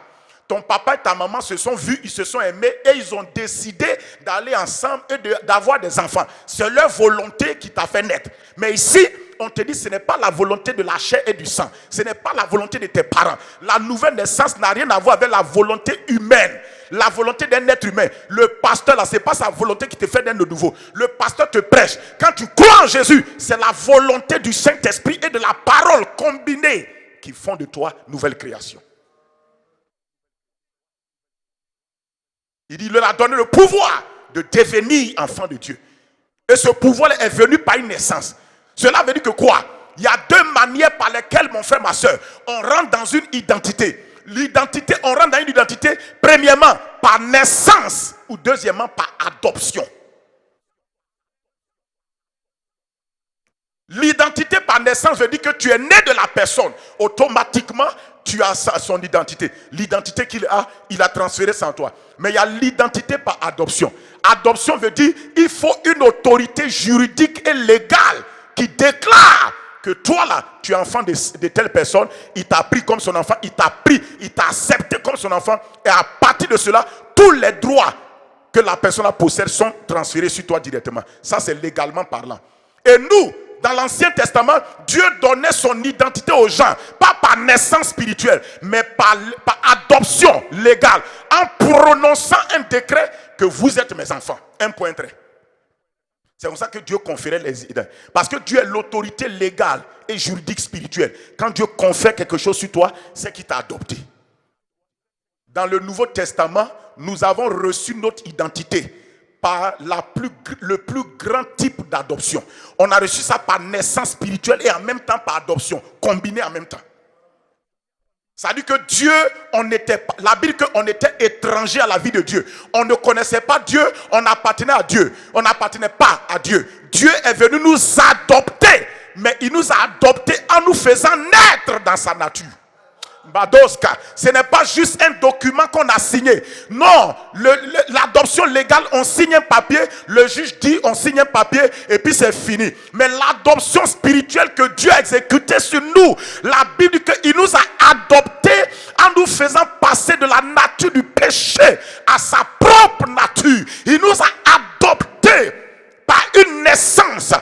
Ton papa et ta maman se sont vus, ils se sont aimés et ils ont décidé d'aller ensemble et d'avoir des enfants. C'est leur volonté qui t'a fait naître. Mais ici, on te dit ce n'est pas la volonté de la chair et du sang. Ce n'est pas la volonté de tes parents. La nouvelle naissance n'a rien à voir avec la volonté humaine. La volonté d'un être humain. Le pasteur là, ce n'est pas sa volonté qui te fait naître de nouveau. Le pasteur te prêche. Quand tu crois en Jésus, c'est la volonté du Saint-Esprit et de la parole combinée qui font de toi nouvelle création. Il leur a donné le pouvoir de devenir enfant de Dieu. Et ce pouvoir est venu par une naissance. Cela veut dire que quoi? Il y a deux manières par lesquelles, mon frère, ma soeur, on rentre dans une identité. L'identité, on rentre dans une identité, premièrement, par naissance, ou deuxièmement, par adoption. L'identité par naissance veut dire que tu es né de la personne. Automatiquement, tu as son identité. L'identité qu'il a, il a transféré ça en toi. Mais il y a l'identité par adoption. Adoption veut dire il faut une autorité juridique et légale qui déclare que toi là, tu es enfant de telle personne. Il t'a pris comme son enfant. Il t'a pris, il t'a accepté comme son enfant. Et à partir de cela, tous les droits que la personne possède sont transférés sur toi directement. Ça, c'est légalement parlant. Et nous, dans l'Ancien Testament, Dieu donnait son identité aux gens, pas par naissance spirituelle, mais par adoption légale, en prononçant un décret que vous êtes mes enfants. Un point trait. C'est comme ça que Dieu conférait les idées. Parce que Dieu est l'autorité légale et juridique spirituelle. Quand Dieu confère quelque chose sur toi, c'est qu'il t'a adopté. Dans le Nouveau Testament, nous avons reçu notre identité par le plus grand type d'adoption. On a reçu ça par naissance spirituelle et en même temps par adoption, combiné en même temps. Ça veut dire que Dieu, la Bible dit qu'on était étranger à la vie de Dieu. On ne connaissait pas Dieu, on appartenait à Dieu. On n'appartenait pas à Dieu. Dieu est venu nous adopter, mais il nous a adoptés en nous faisant naître dans sa nature. Badoska, ce n'est pas juste un document qu'on a signé. Non, l'adoption légale, on signe un papier, le juge dit on signe un papier et puis c'est fini. Mais l'adoption spirituelle que Dieu a exécutée sur nous, la Bible dit qu'il nous a adoptés en nous faisant passer de la nature du péché à sa propre nature. Il nous a adoptés par une naissance.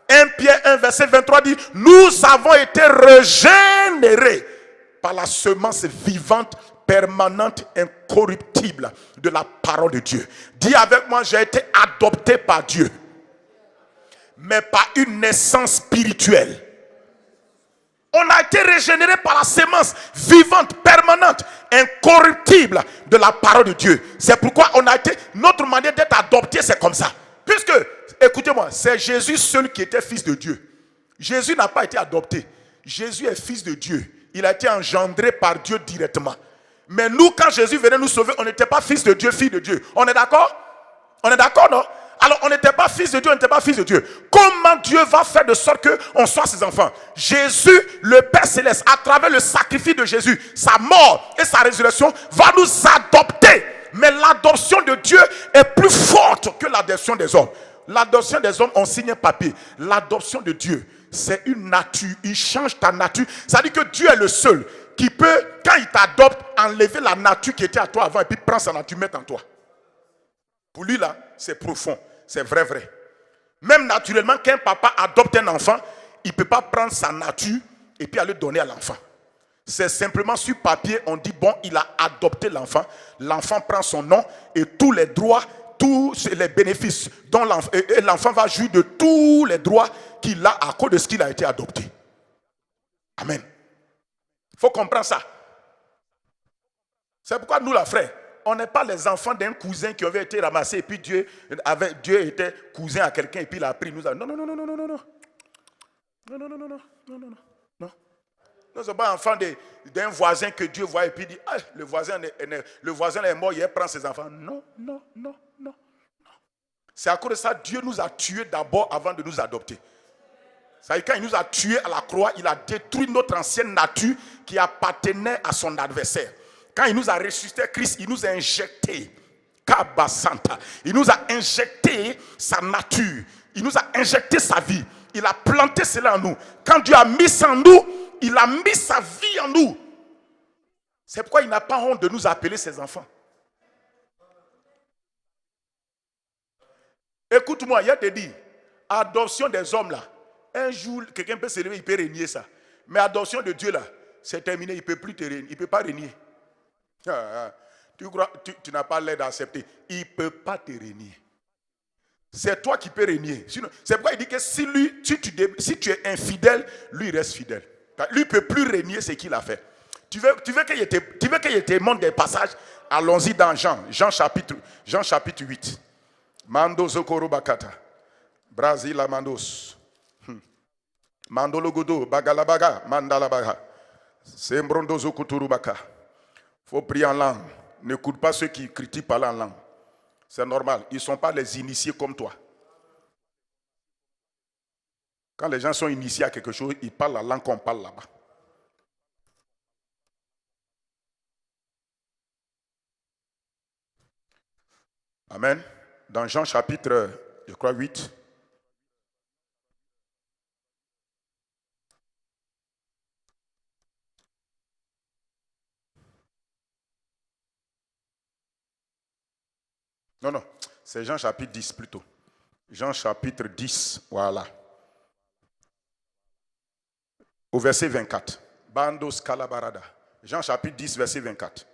1 Pierre 1 verset 23 dit, nous avons été régénérés par la semence vivante, permanente, incorruptible de la parole de Dieu. Dis avec moi, j'ai été adopté par Dieu, mais par une naissance spirituelle. On a été régénéré par la semence vivante, permanente, incorruptible de la parole de Dieu. C'est pourquoi on a été, notre manière d'être adopté, c'est comme ça. Puisque, écoutez-moi, c'est Jésus seul qui était fils de Dieu. Jésus n'a pas été adopté. Jésus est fils de Dieu. Il a été engendré par Dieu directement. Mais nous, quand Jésus venait nous sauver, on n'était pas fils de Dieu, fille de Dieu. On est d'accord? On est d'accord, non? Alors, on n'était pas fils de Dieu, on n'était pas fils de Dieu. Comment Dieu va faire de sorte qu'on soit ses enfants? Jésus, le Père Céleste, à travers le sacrifice de Jésus, sa mort et sa résurrection, va nous adopter. Mais l'adoption de Dieu est plus forte que l'adoption des hommes. L'adoption des hommes, on signe un papier. L'adoption de Dieu, c'est une nature. Il change ta nature. Ça veut dire que Dieu est le seul qui peut, quand il t'adopte, enlever la nature qui était à toi avant et puis prendre sa nature, mettre en toi. Pour lui là, c'est profond. C'est vrai, vrai. Même naturellement, quand un papa adopte un enfant, il ne peut pas prendre sa nature et puis aller donner à l'enfant. C'est simplement sur papier, on dit, bon, il a adopté l'enfant. L'enfant prend son nom et tous les droits, tous les bénéfices dont l'enfant va jouir de tous les droits qu'il a à cause de ce qu'il a été adopté. Amen. Il faut comprendre ça. C'est pourquoi nous, la frère, on n'est pas les enfants d'un cousin qui avait été ramassé et puis Dieu était cousin à quelqu'un et puis il a pris. Non, non, non, non, non, non, non, non, non, non, non, non, non, non, non, non. Nous ne sommes pas enfants d'un voisin que Dieu voit et puis dit, ah, le voisin est mort, il prend ses enfants. Non, non, non, non. C'est à cause de ça Dieu nous a tués d'abord avant de nous adopter. C'est-à-dire quand il nous a tués à la croix, il a détruit notre ancienne nature qui appartenait à son adversaire. Quand il nous a ressuscité Christ, il nous a injecté Kabasanta. Il nous a injecté sa nature. Il nous a injecté sa vie. Il a planté cela en nous. Quand Dieu a mis ça en nous, il a mis sa vie en nous. C'est pourquoi il n'a pas honte de nous appeler ses enfants. Écoute-moi, il te dit, adoption des hommes là. Un jour, quelqu'un peut se lever, il peut régner ça. Mais adoption de Dieu là, c'est terminé, il ne peut plus te régner. Il ne peut pas régner. Tu n'as pas l'air d'accepter. Il ne peut pas te régner. C'est toi qui peux régner. Sinon, c'est pourquoi il dit que si tu es infidèle, lui il reste fidèle. Lui ne peut plus régner ce qu'il a fait. Tu veux qu'il te montre des passages? Allons-y dans Jean chapitre 8. Mando Zokoro Bakata. Brazil Mandos. Mandolo Godo, Bagalabaga, Mandalabaga. Sembrondo Zokuturu Baka. Faut prier en langue. N'écoute pas ceux qui critiquent parler en langue. C'est normal. Ils ne sont pas les initiés comme toi. Quand les gens sont initiés à quelque chose, ils parlent la langue qu'on parle là-bas. Amen. Dans Jean chapitre, je crois, 8. Non, c'est Jean chapitre 10 plutôt. Jean chapitre 10, voilà. Au verset 24. Bandos Kalabarada. Jean chapitre 10, verset 24.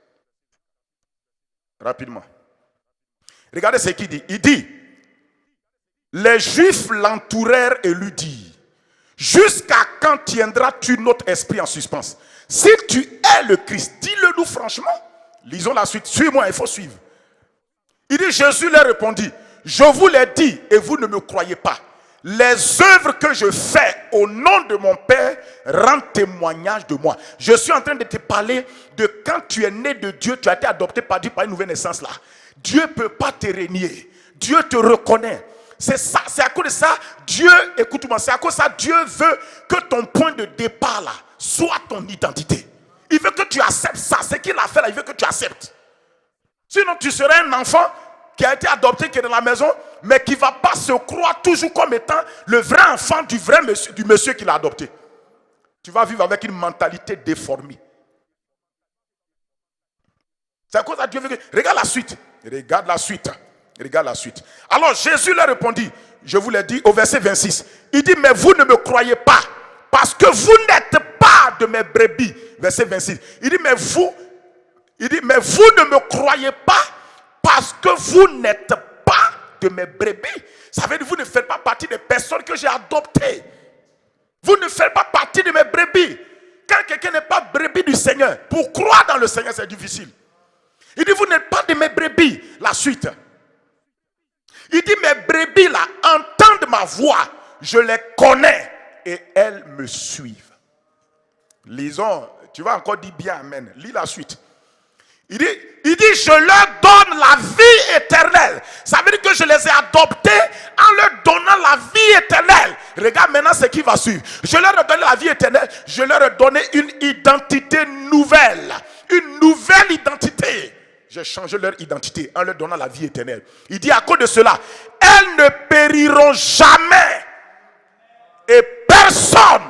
Rapidement. Regardez ce qu'il dit. Il dit, Les Juifs l'entourèrent et lui dirent, jusqu'à quand tiendras-tu notre esprit en suspens? Si tu es le Christ, dis-le nous franchement. Lisons la suite. Suis-moi, il faut suivre. Il dit, Jésus leur répondit, je vous l'ai dit et vous ne me croyez pas. Les œuvres que je fais au nom de mon Père rendent témoignage de moi. Je suis en train de te parler de quand tu es né de Dieu, tu as été adopté par Dieu par une nouvelle naissance là. Dieu ne peut pas te renier. Dieu te reconnaît. C'est ça, c'est à cause de ça, Dieu, écoute-moi, c'est à cause de ça, Dieu veut que ton point de départ là soit ton identité. Il veut que tu acceptes ça, ce qu'il a fait là, il veut que tu acceptes. Sinon tu serais un enfant qui a été adopté, qui est dans la maison, mais qui ne va pas se croire toujours comme étant le vrai enfant du vrai monsieur, du monsieur qui l'a adopté. Tu vas vivre avec une mentalité déformée. C'est à cause de Dieu. Regarde la suite. Regarde la suite. Regarde la suite. Alors Jésus leur répondit, je vous l'ai dit au verset 26. Il dit, mais vous ne me croyez pas, parce que vous n'êtes pas de mes brebis. Verset 26. Il dit, mais vous ne me croyez pas, parce que vous n'êtes pas de mes brebis. Ça veut dire que vous ne faites pas partie des personnes que j'ai adoptées. Vous ne faites pas partie de mes brebis. Quand quelqu'un n'est pas brebis du Seigneur, pour croire dans le Seigneur, c'est difficile. Il dit, vous n'êtes pas de mes brebis. La suite. Il dit, mes brebis là entendent ma voix, je les connais et elles me suivent. Lisons, tu vas encore dire bien amen. Lis la suite. Il dit, je leur donne la vie éternelle. Ça veut dire que je les ai adoptés en leur donnant la vie éternelle. Regarde maintenant ce qui va suivre. Je leur ai donné la vie éternelle. Je leur ai donné une identité nouvelle. Une nouvelle identité. J'ai changé leur identité en leur donnant la vie éternelle. Il dit à cause de cela, elles ne périront jamais. Et personne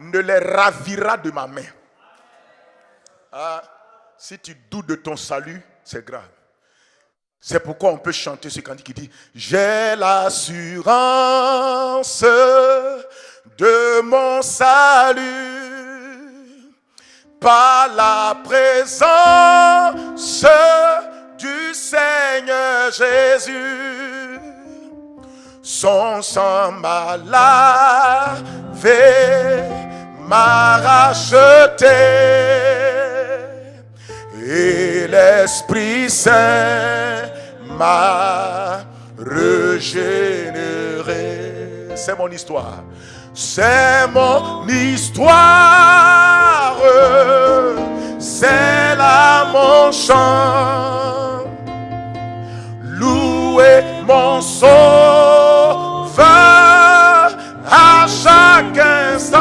ne les ravira de ma main. Ah, si tu doutes de ton salut, c'est grave. C'est pourquoi on peut chanter ce cantique qui dit, j'ai l'assurance de mon salut. Par la présence du Seigneur Jésus, son sang m'a lavé, m'a racheté, et l'Esprit Saint m'a régénéré. C'est mon histoire. C'est mon histoire, c'est là mon chant. Louez mon sauveur à chaque instant.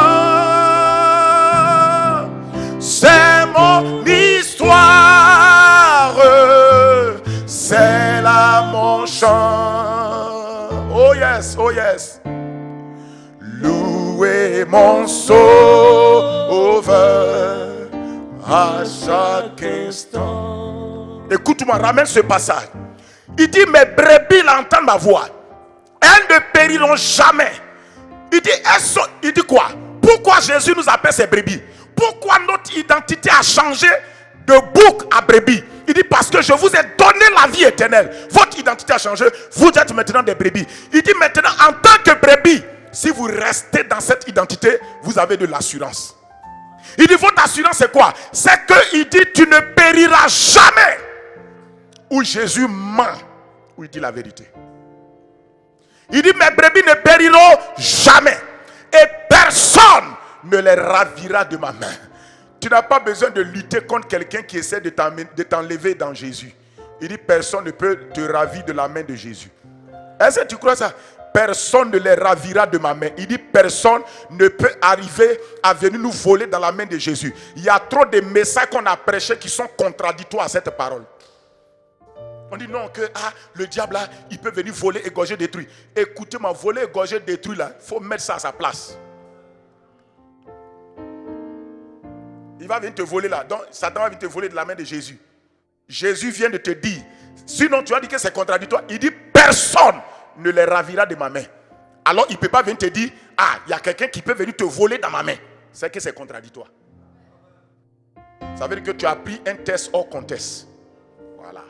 C'est mon histoire, c'est là mon chant. Oh yes, oh yes. Louez mon sauveur à chaque instant. Écoute-moi, ramène ce passage. Il dit, mes brebis l'entendent ma voix. Elles ne périront jamais. Il dit quoi? Pourquoi Jésus nous appelle ses brebis? Pourquoi notre identité a changé de bouc à brebis? Il dit, parce que je vous ai donné la vie éternelle. Votre identité a changé. Vous êtes maintenant des brebis. Il dit maintenant, en tant que brebis, si vous restez dans cette identité, vous avez de l'assurance. Il dit, votre assurance c'est quoi? C'est qu'il dit, tu ne périras jamais. Où Jésus ment, où il dit la vérité. Il dit, mes brebis ne périront jamais. Et personne ne les ravira de ma main. Tu n'as pas besoin de lutter contre quelqu'un qui essaie de t'enlever dans Jésus. Il dit, personne ne peut te ravir de la main de Jésus. Est-ce que tu crois ça? Personne ne les ravira de ma main. Il dit, personne ne peut arriver à venir nous voler dans la main de Jésus. Il y a trop de messages qu'on a prêchés qui sont contradictoires à cette parole. On dit non, que le diable là, il peut venir voler, égorger, détruire. Écoutez-moi, voler, égorger, détruire là, il faut mettre ça à sa place. Il va venir te voler là. Donc Satan va venir te voler de la main de Jésus. Jésus vient de te dire, sinon tu as dit que c'est contradictoire. Il dit, personne ne les ravira de ma main. Alors il ne peut pas venir te dire, il y a quelqu'un qui peut venir te voler dans ma main. C'est que c'est contradictoire. Ça veut dire que tu as pris un test hors contexte. Voilà.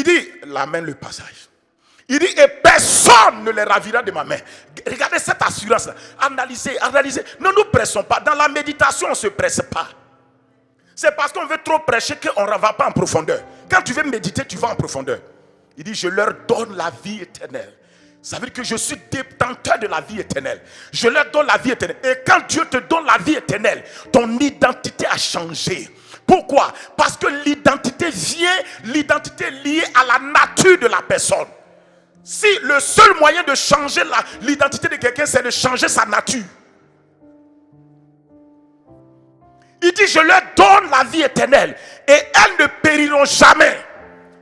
Il dit, la main, le passage. Il dit, et personne ne les ravira de ma main. Regardez cette assurance-là. Analysez, analysez. Ne nous pressons pas. Dans la méditation, on ne se presse pas. C'est parce qu'on veut trop prêcher qu'on ne va pas en profondeur. Quand tu veux méditer, tu vas en profondeur. Il dit, je leur donne la vie éternelle. Ça veut dire que je suis détenteur de la vie éternelle. Je leur donne la vie éternelle. Et quand Dieu te donne la vie éternelle, ton identité a changé. Pourquoi? Parce que l'identité l'identité est liée à la nature de la personne. Si le seul moyen de changer l'identité de quelqu'un, c'est de changer sa nature. Il dit, je leur donne la vie éternelle et elles ne périront jamais.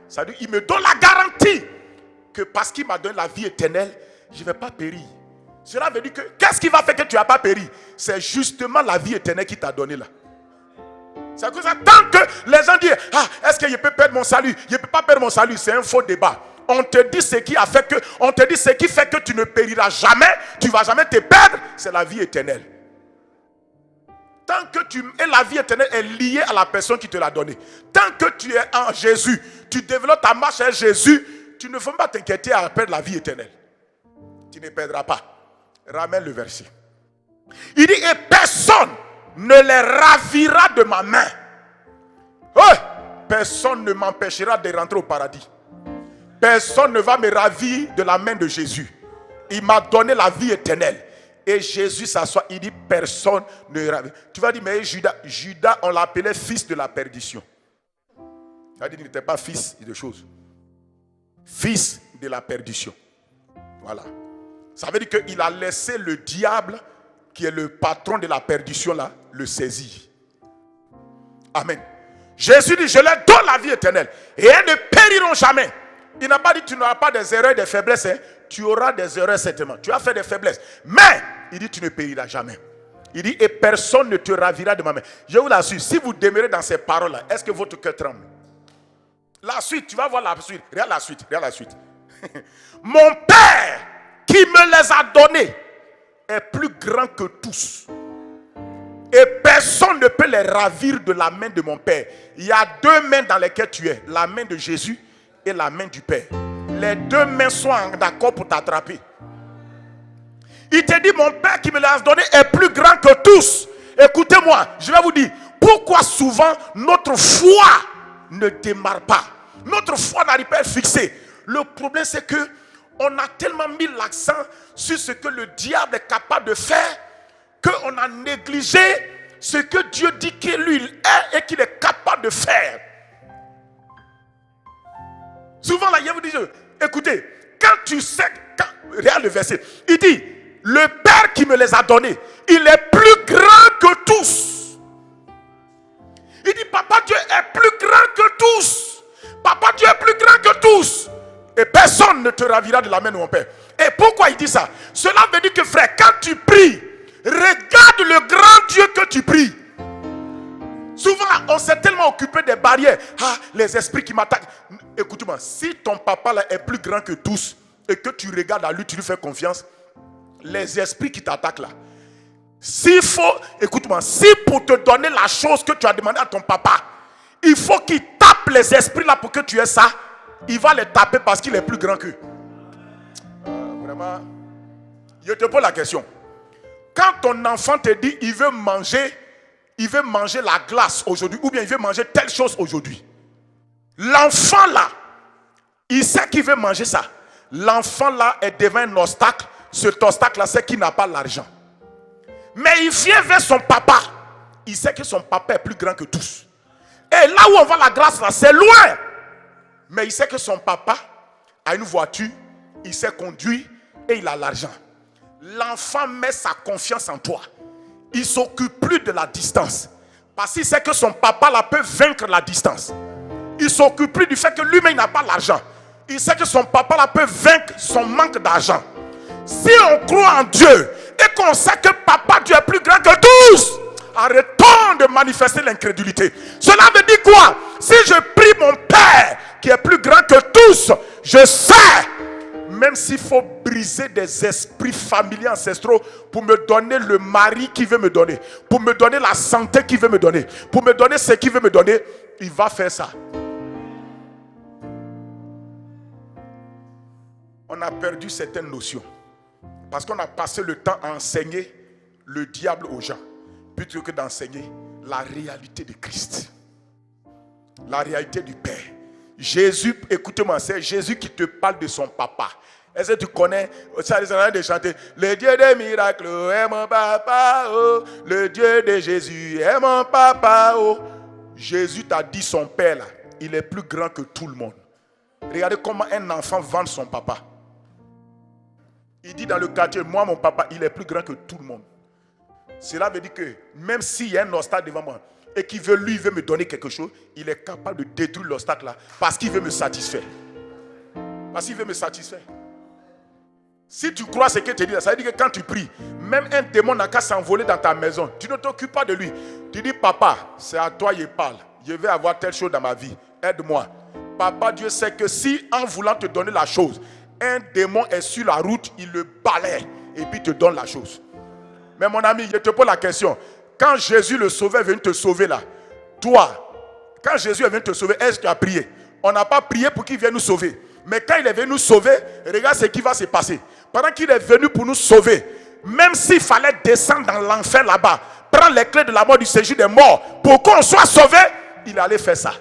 Ça veut dire, il me donne la garantie que parce qu'il m'a donné la vie éternelle, je ne vais pas périr. Cela veut dire que, qu'est-ce qui va faire que tu n'as pas péri? C'est justement la vie éternelle qu'il t'a donnée là. C'est comme ça, tant que les gens disent, est-ce que je peux perdre mon salut? Je ne peux pas perdre mon salut, c'est un faux débat. On te dit ce qui fait que tu ne périras jamais, tu ne vas jamais te perdre, c'est la vie éternelle. Tant que la vie éternelle est liée à la personne qui te l'a donnée. Tant que tu es en Jésus, tu développes ta marche avec Jésus, tu ne faut pas t'inquiéter à perdre la vie éternelle. Tu ne perdras pas. Ramène le verset. Il dit, et personne ne les ravira de ma main. Personne ne m'empêchera de rentrer au paradis. Personne ne va me ravir de la main de Jésus. Il m'a donné la vie éternelle. Et Jésus s'assoit, il dit, personne ne ravira. Tu vas dire, mais Judas, on l'appelait fils de la perdition. Ça veut dire qu'il n'était pas fils de choses. Fils de la perdition. Voilà. Ça veut dire qu'il a laissé le diable, qui est le patron de la perdition, là, le saisir. Amen. Jésus dit, je leur donne la vie éternelle. Et elles ne périront jamais. Il n'a pas dit, tu n'auras pas des erreurs, des faiblesses. Hein. Tu auras des erreurs certainement. Tu as fait des faiblesses. Mais, il dit, tu ne périras jamais. Il dit, et personne ne te ravira de ma main. Je vous l'assure, si vous demeurez dans ces paroles-là, est-ce que votre cœur tremble? La suite, tu vas voir la suite. Regarde la suite, regarde la suite. Mon Père qui me les a donnés est plus grand que tous. Et personne ne peut les ravir de la main de mon Père. Il y a deux mains dans lesquelles tu es. La main de Jésus et la main du Père. Les deux mains sont d'accord pour t'attraper. Il te dit, mon Père qui me les a donnés est plus grand que tous. Écoutez-moi, je vais vous dire, pourquoi souvent notre foi ne démarre pas. Notre foi n'arrive pas à être fixée. Le problème, c'est que on a tellement mis l'accent sur ce que le diable est capable de faire qu'on a négligé ce que Dieu dit que lui il est et qu'il est capable de faire. Souvent là, je vous dis, écoutez, quand tu sais, regarde le verset, il dit, le Père qui me les a donnés, il est plus grand que tous. Il dit, Papa Dieu est plus grand que tous. Papa Dieu est plus grand que tous. Et personne ne te ravira de la main de mon Père. Et pourquoi il dit ça? Cela veut dire que frère, quand tu pries, regarde le grand Dieu que tu pries. Souvent, on s'est tellement occupé des barrières. Les esprits qui m'attaquent. Écoute-moi, si ton papa là est plus grand que tous et que tu regardes à lui, tu lui fais confiance, les esprits qui t'attaquent là, s'il faut, écoute-moi, si pour te donner la chose que tu as demandé à ton papa, il faut qu'il tape les esprits là pour que tu aies ça, il va les taper parce qu'il est plus grand qu'eux. Vraiment, je te pose la question. Quand ton enfant te dit il veut manger la glace aujourd'hui, ou bien il veut manger telle chose aujourd'hui, l'enfant là, il sait qu'il veut manger ça. L'enfant là est devant un obstacle. Cet obstacle là, c'est qu'il n'a pas l'argent. Mais il vient vers son papa. Il sait que son papa est plus grand que tous. Et là où on voit la grâce là, c'est loin. Mais il sait que son papa a une voiture, il sait conduire et il a l'argent. L'enfant met sa confiance en toi. Il ne s'occupe plus de la distance. Parce qu'il sait que son papa là peut vaincre la distance. Il ne s'occupe plus du fait que lui-même n'a pas l'argent. Il sait que son papa là peut vaincre son manque d'argent. Si on croit en Dieu et qu'on sait que papa Dieu est plus grand que tous, arrêtons de manifester l'incrédulité. Cela veut dire quoi? Si je prie mon Père qui est plus grand que tous, je sais, même s'il faut briser des esprits familiers ancestraux pour me donner le mari qu'il veut me donner, pour me donner la santé qu'il veut me donner, pour me donner ce qu'il veut me donner, il va faire ça. on a perdu certaines notions. Parce qu'on a passé le temps à enseigner le diable aux gens, plutôt que d'enseigner la réalité de Christ. La réalité du Père. Jésus, écoutez-moi, c'est Jésus qui te parle de son papa. Est-ce que tu connais, ça les a de chanter, le Dieu des miracles est mon papa, oh. Le Dieu de Jésus est mon papa, oh. Jésus t'a dit son père là, il est plus grand que tout le monde. Regardez comment un enfant vend son papa. Il dit dans le quartier, moi mon papa, il est plus grand que tout le monde. Cela veut dire que même s'il y a un obstacle devant moi et qu'il veut, lui, veut me donner quelque chose, il est capable de détruire l'obstacle là parce qu'il veut me satisfaire. Parce qu'il veut me satisfaire. Si tu crois ce que tu dis, ça veut dire que quand tu pries, même un démon n'a qu'à s'envoler dans ta maison. Tu ne t'occupes pas de lui. Tu dis, papa, c'est à toi qu'il parle. Je vais avoir telle chose dans ma vie. Aide-moi. Papa, Dieu sait que si en voulant te donner la chose, un démon est sur la route, il le balaye et puis te donne la chose. Mais mon ami, je te pose la question. Quand Jésus le sauveur est venu te sauver là, toi, quand Jésus est venu te sauver, est-ce que tu as prié? On n'a pas prié pour qu'il vienne nous sauver. Mais quand il est venu nous sauver, regarde ce qui va se passer. Pendant qu'il est venu pour nous sauver, même s'il fallait descendre dans l'enfer là-bas, prendre les clés de la mort, du séjour des morts, pour qu'on soit sauvé, il allait faire ça.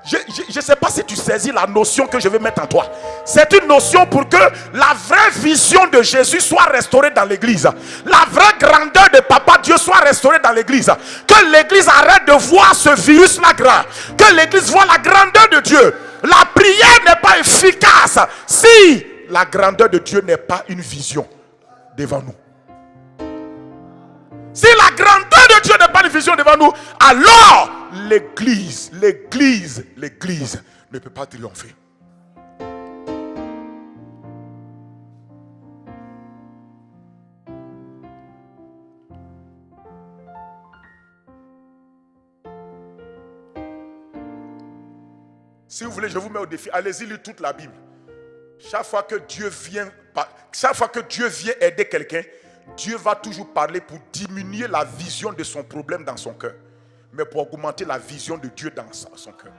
Je ne sais pas si tu saisis la notion que je vais mettre en toi. C'est une notion pour que la vraie vision de Jésus soit restaurée dans l'église. La vraie grandeur de Papa Dieu soit restaurée dans l'église. Que l'église arrête de voir ce virus-là grand. Que l'église voit la grandeur de Dieu. La prière n'est pas efficace si la grandeur de Dieu n'est pas une vision devant nous. Si la grandeur de Dieu n'est pas une vision devant nous, alors l'église ne peut pas triompher. Si vous voulez, je vous mets au défi. Allez-y lire toute la Bible. Chaque fois que Dieu vient aider quelqu'un, Dieu va toujours parler pour diminuer la vision de son problème dans son cœur, mais pour augmenter la vision de Dieu dans son cœur.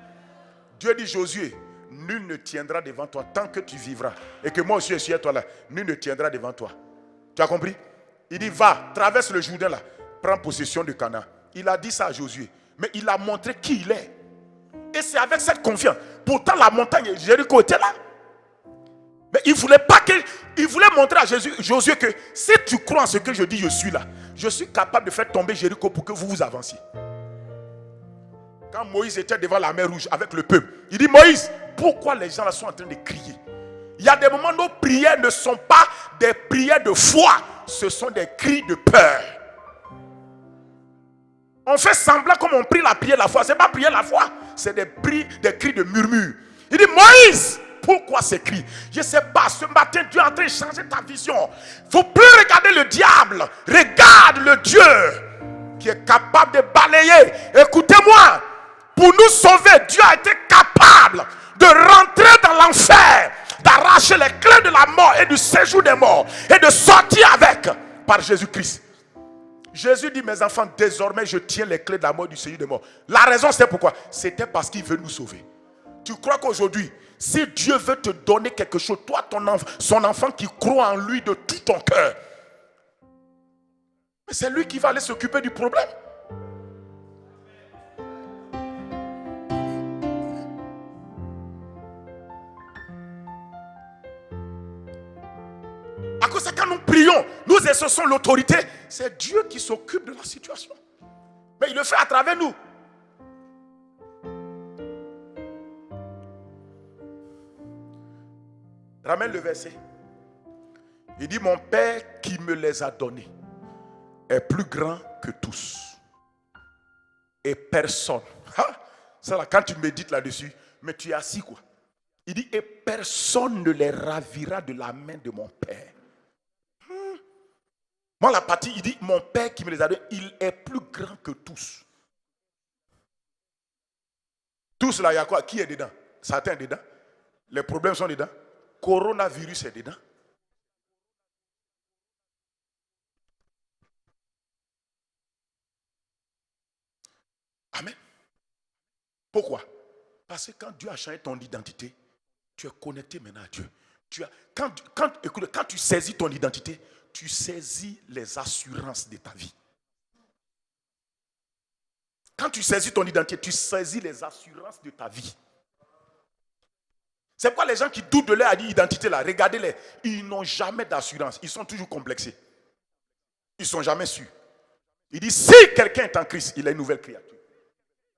Dieu dit, Josué, nul ne tiendra devant toi tant que tu vivras. Et que moi aussi je suis à toi là, nul ne tiendra devant toi. Tu as compris? Il dit, va, traverse le Jourdain là, prends possession de Canaan. Il a dit ça à Josué, mais il a montré qui il est. Et c'est avec cette confiance. Pourtant la montagne Jéricho était là. Mais il voulait montrer à Josué que si tu crois en ce que je dis, je suis là. Je suis capable de faire tomber Jéricho pour que vous vous avanciez. Quand Moïse était devant la mer Rouge avec le peuple, il dit, Moïse, pourquoi les gens là sont en train de crier? Il y a des moments où nos prières ne sont pas des prières de foi, ce sont des cris de peur. On fait semblant comme on prie la prière de la foi. Ce n'est pas prier la foi, c'est des cris de murmure. Il dit, Moïse, pourquoi ces cris? Je ne sais pas, ce matin Dieu est en train de changer ta vision. Il ne faut plus regarder le diable. Regarde le Dieu qui est capable de balayer. Écoutez-moi, pour nous sauver, Dieu a été capable de rentrer dans l'enfer, d'arracher les clés de la mort et du séjour des morts et de sortir avec par Jésus-Christ. Jésus dit, mes enfants, désormais je tiens les clés de la mort et du séjour des morts. La raison c'est pourquoi? C'était parce qu'il veut nous sauver. Tu crois qu'aujourd'hui, si Dieu veut te donner quelque chose, toi, son enfant qui croit en lui de tout ton cœur, mais c'est lui qui va aller s'occuper du problème. À cause de ça, quand nous prions, nous exerçons l'autorité, c'est Dieu qui s'occupe de la situation. Mais il le fait à travers nous. Ramène le verset. Il dit, mon Père qui me les a donnés est plus grand que tous. Et personne. Ça là, quand tu médites là-dessus, mais tu es assis quoi. Il dit, et personne ne les ravira de la main de mon Père. Moi la partie, il dit, mon Père qui me les a donnés, il est plus grand que tous. Tous là, il y a quoi? Qui est dedans? Satan est dedans. Les problèmes sont dedans. Coronavirus est dedans. Amen. Pourquoi? Parce que quand Dieu a changé ton identité, tu es connecté maintenant à Dieu. Quand tu saisis ton identité, tu saisis les assurances de ta vie. Quand tu saisis ton identité, tu saisis les assurances de ta vie. C'est pourquoi les gens qui doutent de leur identité, là, regardez-les, ils n'ont jamais d'assurance. Ils sont toujours complexés. Ils ne sont jamais sûrs. Il dit, si quelqu'un est en Christ, il est une nouvelle créature.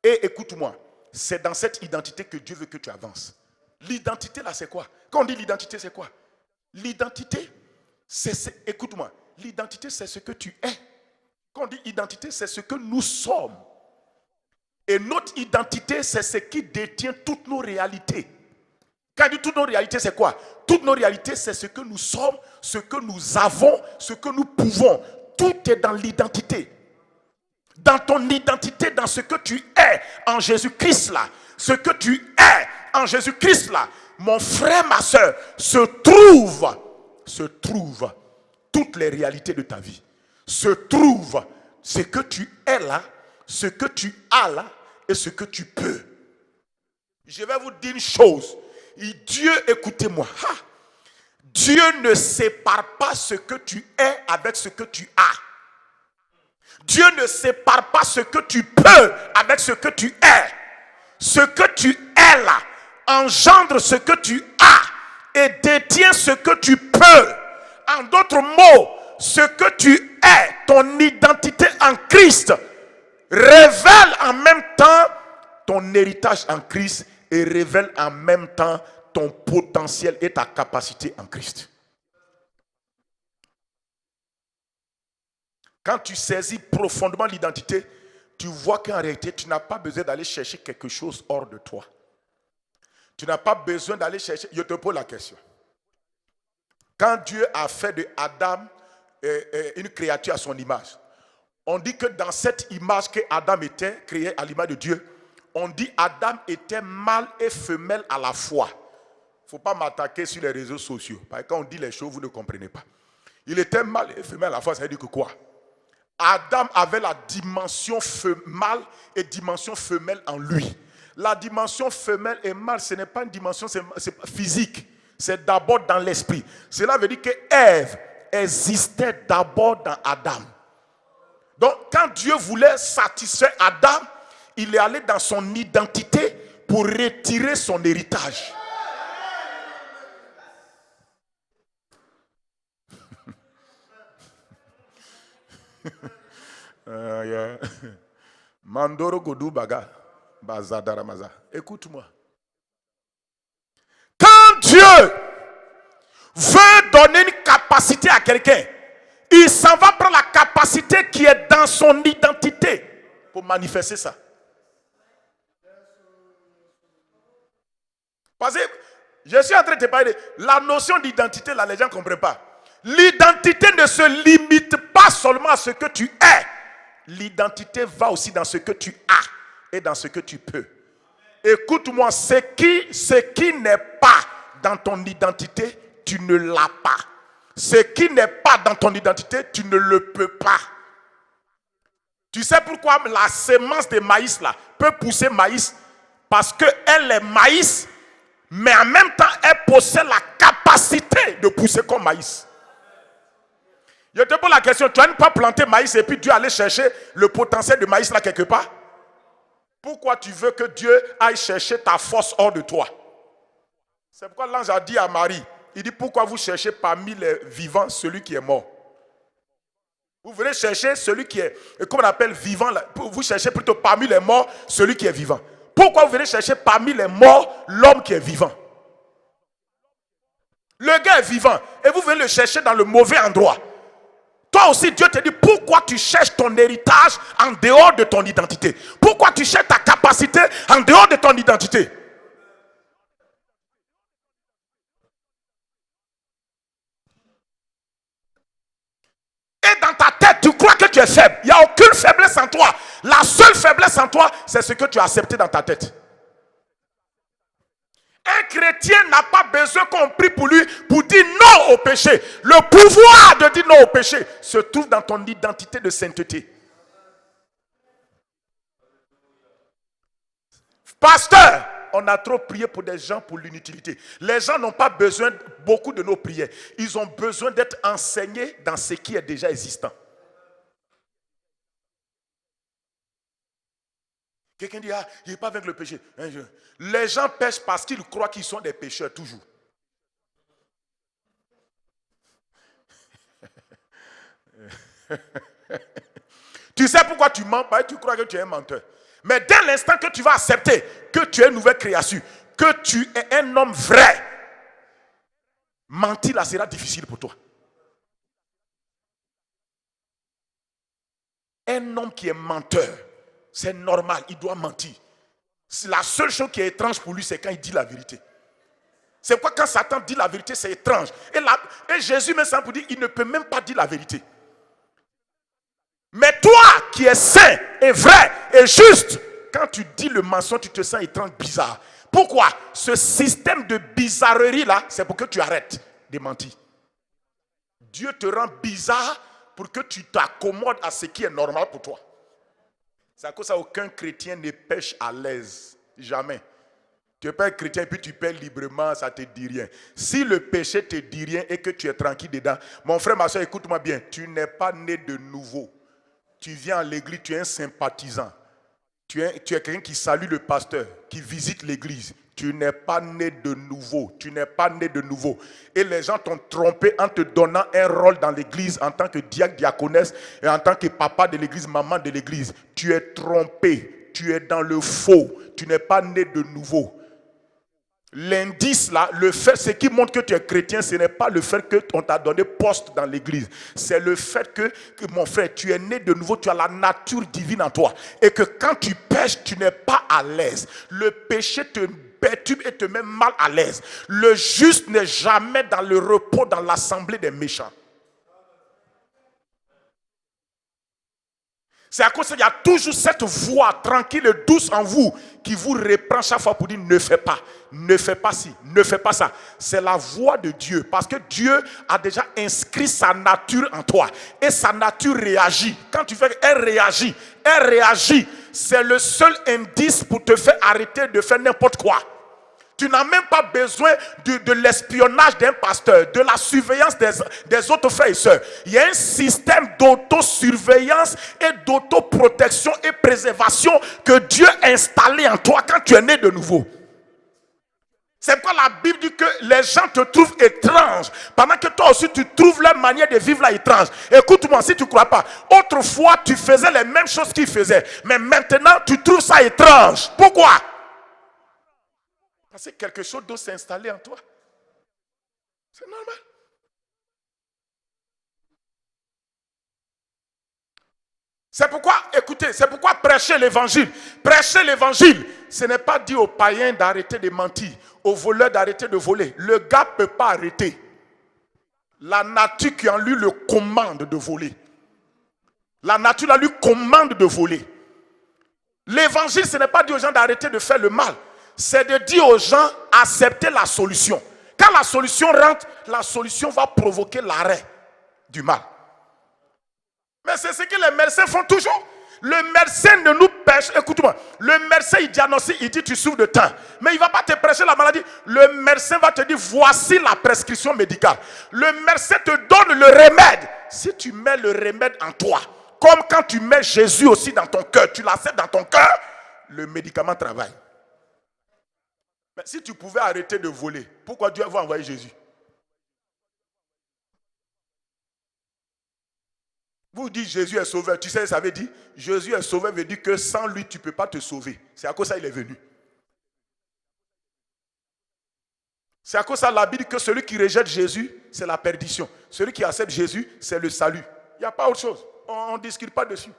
Et écoute-moi, c'est dans cette identité que Dieu veut que tu avances. L'identité, là, c'est quoi? Quand on dit l'identité, c'est quoi? L'identité, écoute-moi, l'identité, c'est ce que tu es. Quand on dit identité, c'est ce que nous sommes. Et notre identité, c'est ce qui détient toutes nos réalités. Quand on dit toutes nos réalités, c'est quoi? Toutes nos réalités, c'est ce que nous sommes, ce que nous avons, ce que nous pouvons. Tout est dans l'identité. Dans ton identité, dans ce que tu es en Jésus-Christ là. Ce que tu es en Jésus-Christ là. Mon frère, ma soeur, se trouve toutes les réalités de ta vie. Se trouve ce que tu es là, ce que tu as là et ce que tu peux. Je vais vous dire une chose. Dieu, écoutez-moi. Dieu ne sépare pas ce que tu es avec ce que tu as. Dieu ne sépare pas ce que tu peux avec ce que tu es. Ce que tu es là engendre ce que tu as et détient ce que tu peux. En d'autres mots, ce que tu es, ton identité en Christ, révèle en même temps ton héritage en Christ et révèle en même temps ton potentiel et ta capacité en Christ. Quand tu saisis profondément l'identité, tu vois qu'en réalité, tu n'as pas besoin d'aller chercher quelque chose hors de toi. Tu n'as pas besoin d'aller chercher... Je te pose la question. Quand Dieu a fait de Adam une créature à son image, on dit que dans cette image que Adam était créé à l'image de Dieu, on dit Adam était mâle et femelle à la fois. Il ne faut pas m'attaquer sur les réseaux sociaux. Parce que quand on dit les choses, vous ne comprenez pas. Il était mâle et femelle à la fois, ça veut dire que quoi? Adam avait la dimension mâle et dimension femelle en lui. La dimension femelle et mâle, ce n'est pas une dimension c'est physique. C'est d'abord dans l'esprit. Cela veut dire que Ève existait d'abord dans Adam. Donc, quand Dieu voulait satisfaire Adam, il est allé dans son identité pour retirer son héritage. Mandoro Godou Baga Bazadaramasa. Écoute-moi. Quand Dieu veut donner une capacité à quelqu'un, il s'en va prendre la capacité qui est dans son identité pour manifester ça. Parce que je suis en train de te parler de la notion d'identité, là, les gens ne comprennent pas. L'identité ne se limite pas seulement à ce que tu es. L'identité va aussi dans ce que tu as et dans ce que tu peux. Écoute-moi, ce qui n'est pas dans ton identité, tu ne l'as pas. Ce qui n'est pas dans ton identité, tu ne le peux pas. Tu sais pourquoi la semence de maïs là peut pousser maïs? Parce qu'elle est maïs, mais en même temps, elle possède la capacité de pousser comme maïs. Je te pose la question, tu n'as pas planté maïs et puis Dieu allait chercher le potentiel de maïs là quelque part? Pourquoi tu veux que Dieu aille chercher ta force hors de toi? C'est pourquoi l'ange a dit à Marie, il dit pourquoi vous cherchez parmi les vivants celui qui est mort? Vous venez chercher celui qui est, comme on appelle vivant, vous cherchez plutôt parmi les morts celui qui est vivant. Pourquoi vous venez chercher parmi les morts l'homme qui est vivant? Le gars est vivant et vous venez le chercher dans le mauvais endroit. Toi aussi, Dieu te dit, pourquoi tu cherches ton héritage en dehors de ton identité? Pourquoi tu cherches ta capacité en dehors de ton identité? Et dans ta tête, tu crois que tu es faible. Il n'y a aucune faiblesse en toi. La seule faiblesse en toi, c'est ce que tu as accepté dans ta tête. Un chrétien n'a pas besoin qu'on prie pour lui pour dire non au péché. Le pouvoir de dire non au péché se trouve dans ton identité de sainteté. Pasteur, on a trop prié pour des gens pour l'inutilité. Les gens n'ont pas besoin beaucoup de nos prières. Ils ont besoin d'être enseignés dans ce qui est déjà existant. Quelqu'un dit, ah, il n'est pas avec le péché. Les gens pêchent parce qu'ils croient qu'ils sont des pécheurs toujours. Tu sais pourquoi tu mens? Parce que tu crois que tu es un menteur. Mais dès l'instant que tu vas accepter que tu es une nouvelle créature, que tu es un homme vrai, mentir là sera difficile pour toi. Un homme qui est menteur, c'est normal, il doit mentir. La seule chose qui est étrange pour lui, c'est quand il dit la vérité. C'est pourquoi quand Satan dit la vérité, c'est étrange. Et Jésus me semble pour dire, il ne peut même pas dire la vérité. Mais toi qui es saint et vrai et juste, quand tu dis le mensonge, tu te sens étrange, bizarre. Pourquoi? Ce système de bizarrerie là, c'est pour que tu arrêtes de mentir. Dieu te rend bizarre pour que tu t'accommodes à ce qui est normal pour toi. C'est à cause de ça qu'aucun chrétien ne pêche à l'aise. Jamais. Tu n'es pas un chrétien et puis tu pêches librement, ça ne te dit rien. Si le péché te dit rien et que tu es tranquille dedans, mon frère, ma soeur, écoute-moi bien, tu n'es pas né de nouveau. Tu viens à l'église, tu es un sympathisant. Tu es quelqu'un qui salue le pasteur, qui visite l'église. Tu n'es pas né de nouveau. Tu n'es pas né de nouveau. Et les gens t'ont trompé en te donnant un rôle dans l'église en tant que diacre, diaconesse et en tant que papa de l'église, maman de l'église. Tu es trompé. Tu es dans le faux. Tu n'es pas né de nouveau. L'indice là, le fait, ce qui montre que tu es chrétien, ce n'est pas le fait qu'on t'a donné poste dans l'église. C'est le fait que, mon frère, tu es né de nouveau, tu as la nature divine en toi. Et que quand tu pêches, tu n'es pas à l'aise. Le péché te perturbe et te met mal à l'aise. Le juste n'est jamais dans le repos, dans l'assemblée des méchants. C'est à cause qu'il y a toujours cette voix tranquille et douce en vous qui vous reprend chaque fois pour dire ne fais pas ci, ne fais pas ça. C'est la voix de Dieu parce que Dieu a déjà inscrit sa nature en toi et sa nature réagit. Quand tu fais, elle réagit. C'est le seul indice pour te faire arrêter de faire n'importe quoi. Tu n'as même pas besoin de l'espionnage d'un pasteur, de la surveillance des autres frères et sœurs. Il y a un système d'autosurveillance et d'autoprotection et préservation que Dieu a installé en toi quand tu es né de nouveau. C'est pourquoi la Bible dit que les gens te trouvent étrange, pendant que toi aussi tu trouves leur manière de vivre là étrange. Écoute-moi, si tu ne crois pas, autrefois tu faisais les mêmes choses qu'ils faisaient, mais maintenant tu trouves ça étrange. Pourquoi? Parce que quelque chose d'autre s'est installé en toi. C'est normal. C'est pourquoi, écoutez, c'est pourquoi prêcher l'évangile. Prêcher l'évangile, ce n'est pas dire aux païens d'arrêter de mentir, aux voleurs d'arrêter de voler. Le gars ne peut pas arrêter. La nature qui en lui le commande de voler. La nature en lui commande de voler. L'évangile, ce n'est pas dire aux gens d'arrêter de faire le mal. C'est de dire aux gens, accepter la solution. Quand la solution rentre, la solution va provoquer l'arrêt du mal. Mais c'est ce que les médecins font toujours. Le médecin ne nous pêche. Écoute-moi, le médecin il diagnostique, il dit tu souffres de temps. Mais il ne va pas te prêcher la maladie. Le médecin va te dire voici la prescription médicale. Le médecin te donne le remède. Si tu mets le remède en toi, comme quand tu mets Jésus aussi dans ton cœur, tu l'acceptes dans ton cœur, le médicament travaille. Mais si tu pouvais arrêter de voler, pourquoi Dieu va envoyer Jésus? Vous dites Jésus est sauveur. Tu sais, ça veut dire Jésus est sauveur veut dire que sans lui, tu ne peux pas te sauver. C'est à cause de ça qu'il est venu. C'est à cause de ça la Bible dit que celui qui rejette Jésus, c'est la perdition. Celui qui accepte Jésus, c'est le salut. Il n'y a pas autre chose. On ne discute pas dessus.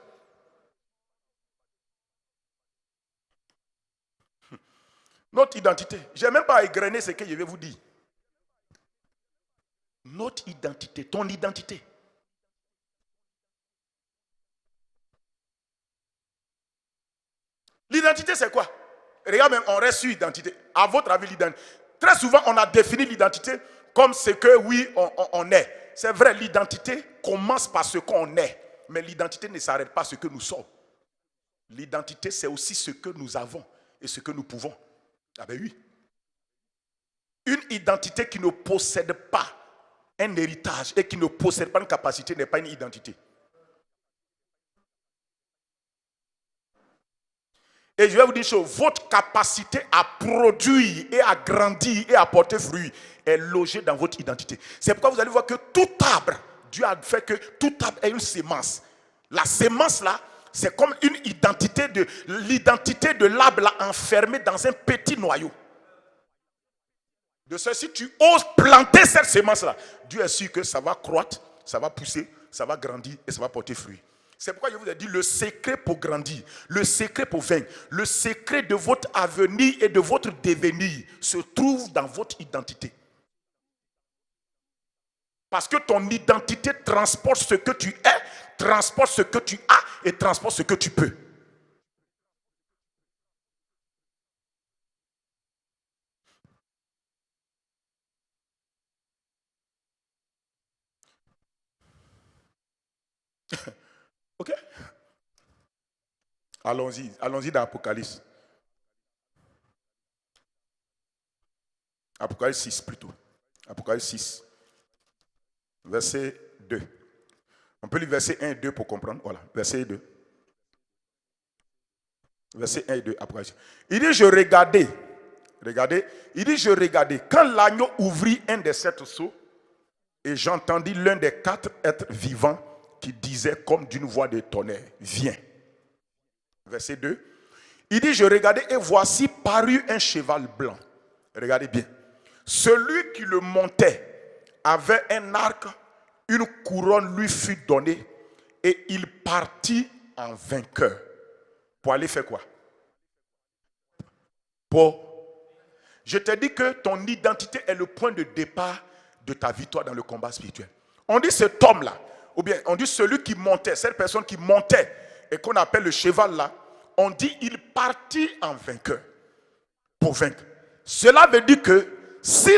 Notre identité. Je n'ai même pas égrené ce que je vais vous dire. Notre identité, ton identité. L'identité, c'est quoi? Regarde, même, on reste sur l'identité. À votre avis, l'identité. Très souvent, on a défini l'identité comme ce que, oui, on est. C'est vrai, l'identité commence par ce qu'on est. Mais l'identité ne s'arrête pas à ce que nous sommes. L'identité, c'est aussi ce que nous avons et ce que nous pouvons. Ah ben oui. Une identité qui ne possède pas un héritage et qui ne possède pas une capacité n'est pas une identité. Et je vais vous dire une chose, votre capacité à produire et à grandir et à porter fruit est logée dans votre identité. C'est pourquoi vous allez voir que tout arbre, Dieu a fait que tout arbre ait une sémence. La sémence là, c'est comme une identité l'identité de l'arbre là enfermée dans un petit noyau. De ceci, tu oses planter cette sémence là, Dieu est sûr que ça va croître, ça va pousser, ça va grandir et ça va porter fruit. C'est pourquoi je vous ai dit le secret pour grandir, le secret pour vaincre, le secret de votre avenir et de votre devenir se trouve dans votre identité. Parce que ton identité transporte ce que tu es, transporte ce que tu as et transporte ce que tu peux. Ok? Allons-y dans Apocalypse. Apocalypse 6 plutôt. Apocalypse 6, verset 2. On peut lire verset 1 et 2 pour comprendre. Voilà, verset 2. Verset 1 et 2, Apocalypse. Il dit, je regardais. Regardez. Il dit, je regardais. Quand l'agneau ouvrit un des 7 sceaux, et j'entendis l'un des 4 êtres vivants qui disait comme d'une voix de tonnerre, viens. Verset 2. Il dit, je regardais et voici parut un cheval blanc. Regardez bien. Celui qui le montait avait un arc, une couronne lui fut donnée et il partit en vainqueur. Pour aller faire quoi? Je te dis que ton identité est le point de départ de ta victoire dans le combat spirituel. On dit cet homme-là, ou bien on dit celui qui montait, cette personne qui montait et qu'on appelle le cheval là, on dit il partit en vainqueur pour vaincre. Cela veut dire que si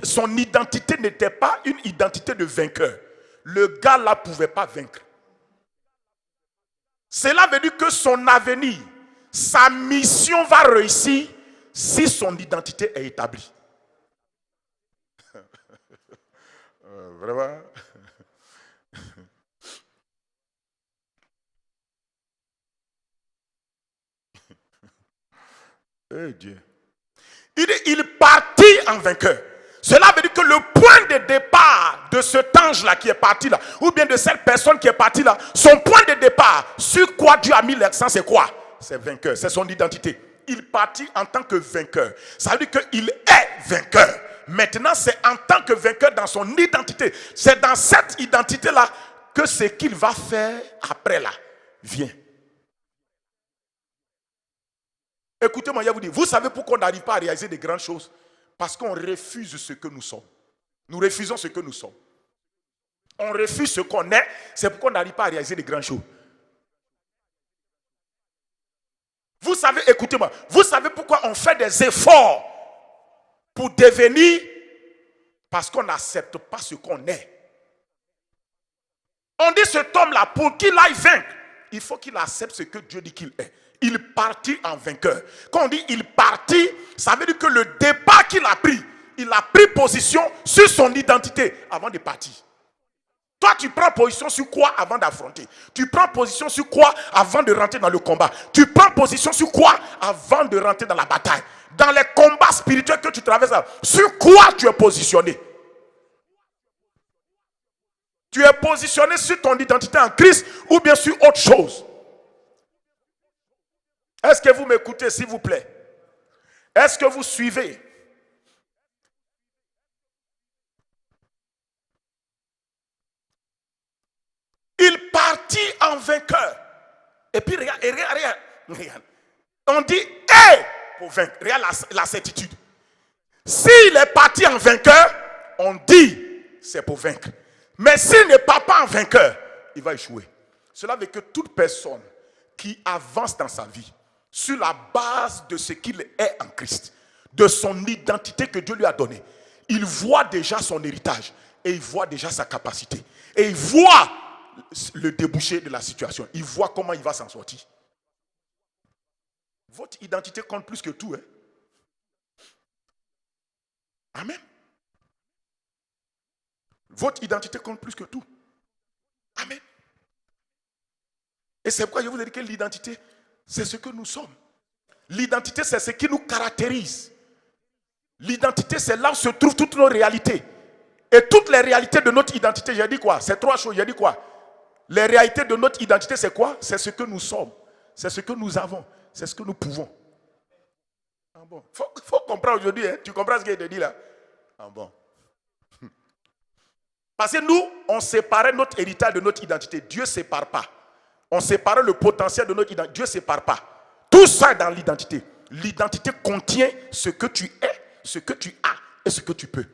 son identité n'était pas une identité de vainqueur, le gars là ne pouvait pas vaincre. Cela veut dire que son avenir, sa mission va réussir si son identité est établie. Vraiment. Eh Dieu. Il partit en vainqueur. Cela veut dire que le point de départ de cet ange-là qui est parti là, ou bien de cette personne qui est partie là, son point de départ, sur quoi Dieu a mis l'accent, c'est quoi? C'est vainqueur, c'est son identité. Il partit en tant que vainqueur. Ça veut dire qu'il est vainqueur. Maintenant, c'est en tant que vainqueur dans son identité. C'est dans cette identité-là que ce qu'il va faire après là vient. Écoutez-moi, je vous dis, vous savez pourquoi on n'arrive pas à réaliser des grandes choses? Parce qu'on refuse ce que nous sommes. Nous refusons ce que nous sommes. On refuse ce qu'on est, c'est pourquoi on n'arrive pas à réaliser des grandes choses. Vous savez, écoutez-moi, vous savez pourquoi on fait des efforts pour devenir? Parce qu'on n'accepte pas ce qu'on est. On dit cet homme-là, pour qu'il aille vaincre, il faut qu'il accepte ce que Dieu dit qu'il est. Il partit en vainqueur. Quand on dit il partit, ça veut dire que le départ qu'il a pris, il a pris position sur son identité avant de partir. Toi, tu prends position sur quoi avant d'affronter? Tu prends position sur quoi avant de rentrer dans le combat? Tu prends position sur quoi avant de rentrer dans la bataille? Dans les combats spirituels que tu traverses, sur quoi tu es positionné? Tu es positionné sur ton identité en Christ ou bien sur autre chose? Est-ce que vous m'écoutez, s'il vous plaît? Est-ce que vous suivez? Il partit en vainqueur. Et puis regarde. On dit pour vaincre. Regarde la certitude. S'il est parti en vainqueur, on dit c'est pour vaincre. Mais s'il n'est pas en vainqueur, il va échouer. Cela veut dire que toute personne qui avance dans sa vie sur la base de ce qu'il est en Christ, de son identité que Dieu lui a donnée, il voit déjà son héritage et il voit déjà sa capacité. Et il voit le débouché de la situation. Il voit comment il va s'en sortir. Votre identité compte plus que tout. Amen. Votre identité compte plus que tout. Amen. Et c'est pourquoi je vous ai dit que l'identité, c'est ce que nous sommes. L'identité, c'est ce qui nous caractérise. L'identité, c'est là où se trouvent toutes nos réalités. Et toutes les réalités de notre identité, j'ai dit quoi? C'est trois choses, j'ai dit quoi? Les réalités de notre identité, c'est quoi? C'est ce que nous sommes. C'est ce que nous avons. C'est ce que nous pouvons. Ah bon. Faut comprendre aujourd'hui, hein? Tu comprends ce qu'il te dit là? Ah bon. Parce que nous, on séparait notre héritage de notre identité. Dieu ne sépare pas. On séparait le potentiel de notre identité. Dieu ne sépare pas. Tout ça est dans l'identité. L'identité contient ce que tu es, ce que tu as et ce que tu peux.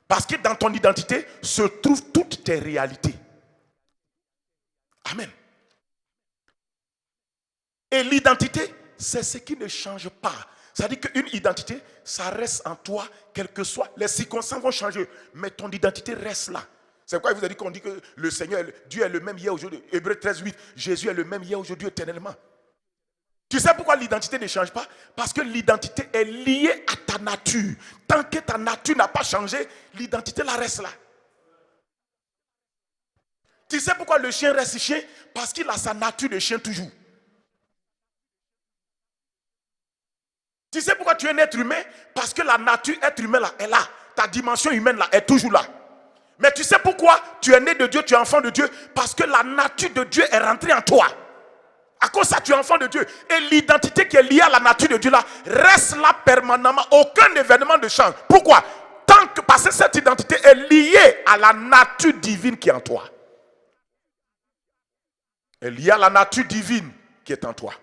Parce que dans ton identité se trouvent toutes tes réalités. Amen. Et l'identité, c'est ce qui ne change pas. C'est-à-dire qu'une identité, ça reste en toi, quelles que soient. Les circonstances vont changer, mais ton identité reste là. C'est pourquoi il vous a dit qu'on dit que le Seigneur, Dieu est le même hier, aujourd'hui. Hébreux 13, 8. Jésus est le même hier, aujourd'hui, éternellement. Tu sais pourquoi l'identité ne change pas? Parce que l'identité est liée à ta nature. Tant que ta nature n'a pas changé, l'identité la reste là. Tu sais pourquoi le chien reste chien? Parce qu'il a sa nature de chien toujours. Tu sais pourquoi tu es un être humain? Parce que la nature être humain là est là. Ta dimension humaine là est toujours là. Mais tu sais pourquoi tu es né de Dieu, tu es enfant de Dieu? Parce que la nature de Dieu est rentrée en toi. À cause de ça, tu es enfant de Dieu. Et l'identité qui est liée à la nature de Dieu là reste là permanemment. Aucun événement ne change. Pourquoi? Parce que cette identité est liée à la nature divine qui est en toi. Elle est liée à la nature divine qui est en toi.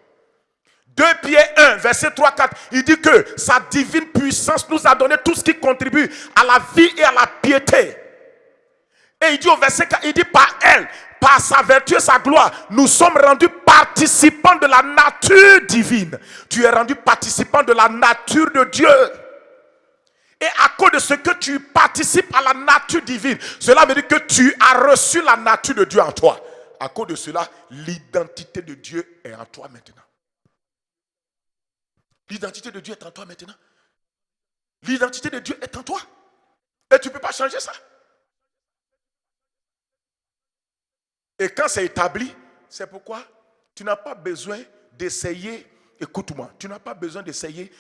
2 Pierre 1, verset 3-4, il dit que sa divine puissance nous a donné tout ce qui contribue à la vie et à la piété. Et il dit au verset 4, il dit par elle, par sa vertu et sa gloire, nous sommes rendus participants de la nature divine. Tu es rendu participant de la nature de Dieu. Et à cause de ce que tu participes à la nature divine, cela veut dire que tu as reçu la nature de Dieu en toi. À cause de cela, l'identité de Dieu est en toi maintenant. L'identité de Dieu est en toi maintenant. L'identité de Dieu est en toi. Et tu ne peux pas changer ça. Et quand c'est établi, c'est pourquoi tu n'as pas besoin d'essayer, écoute-moi, tu n'as pas besoin d'essayer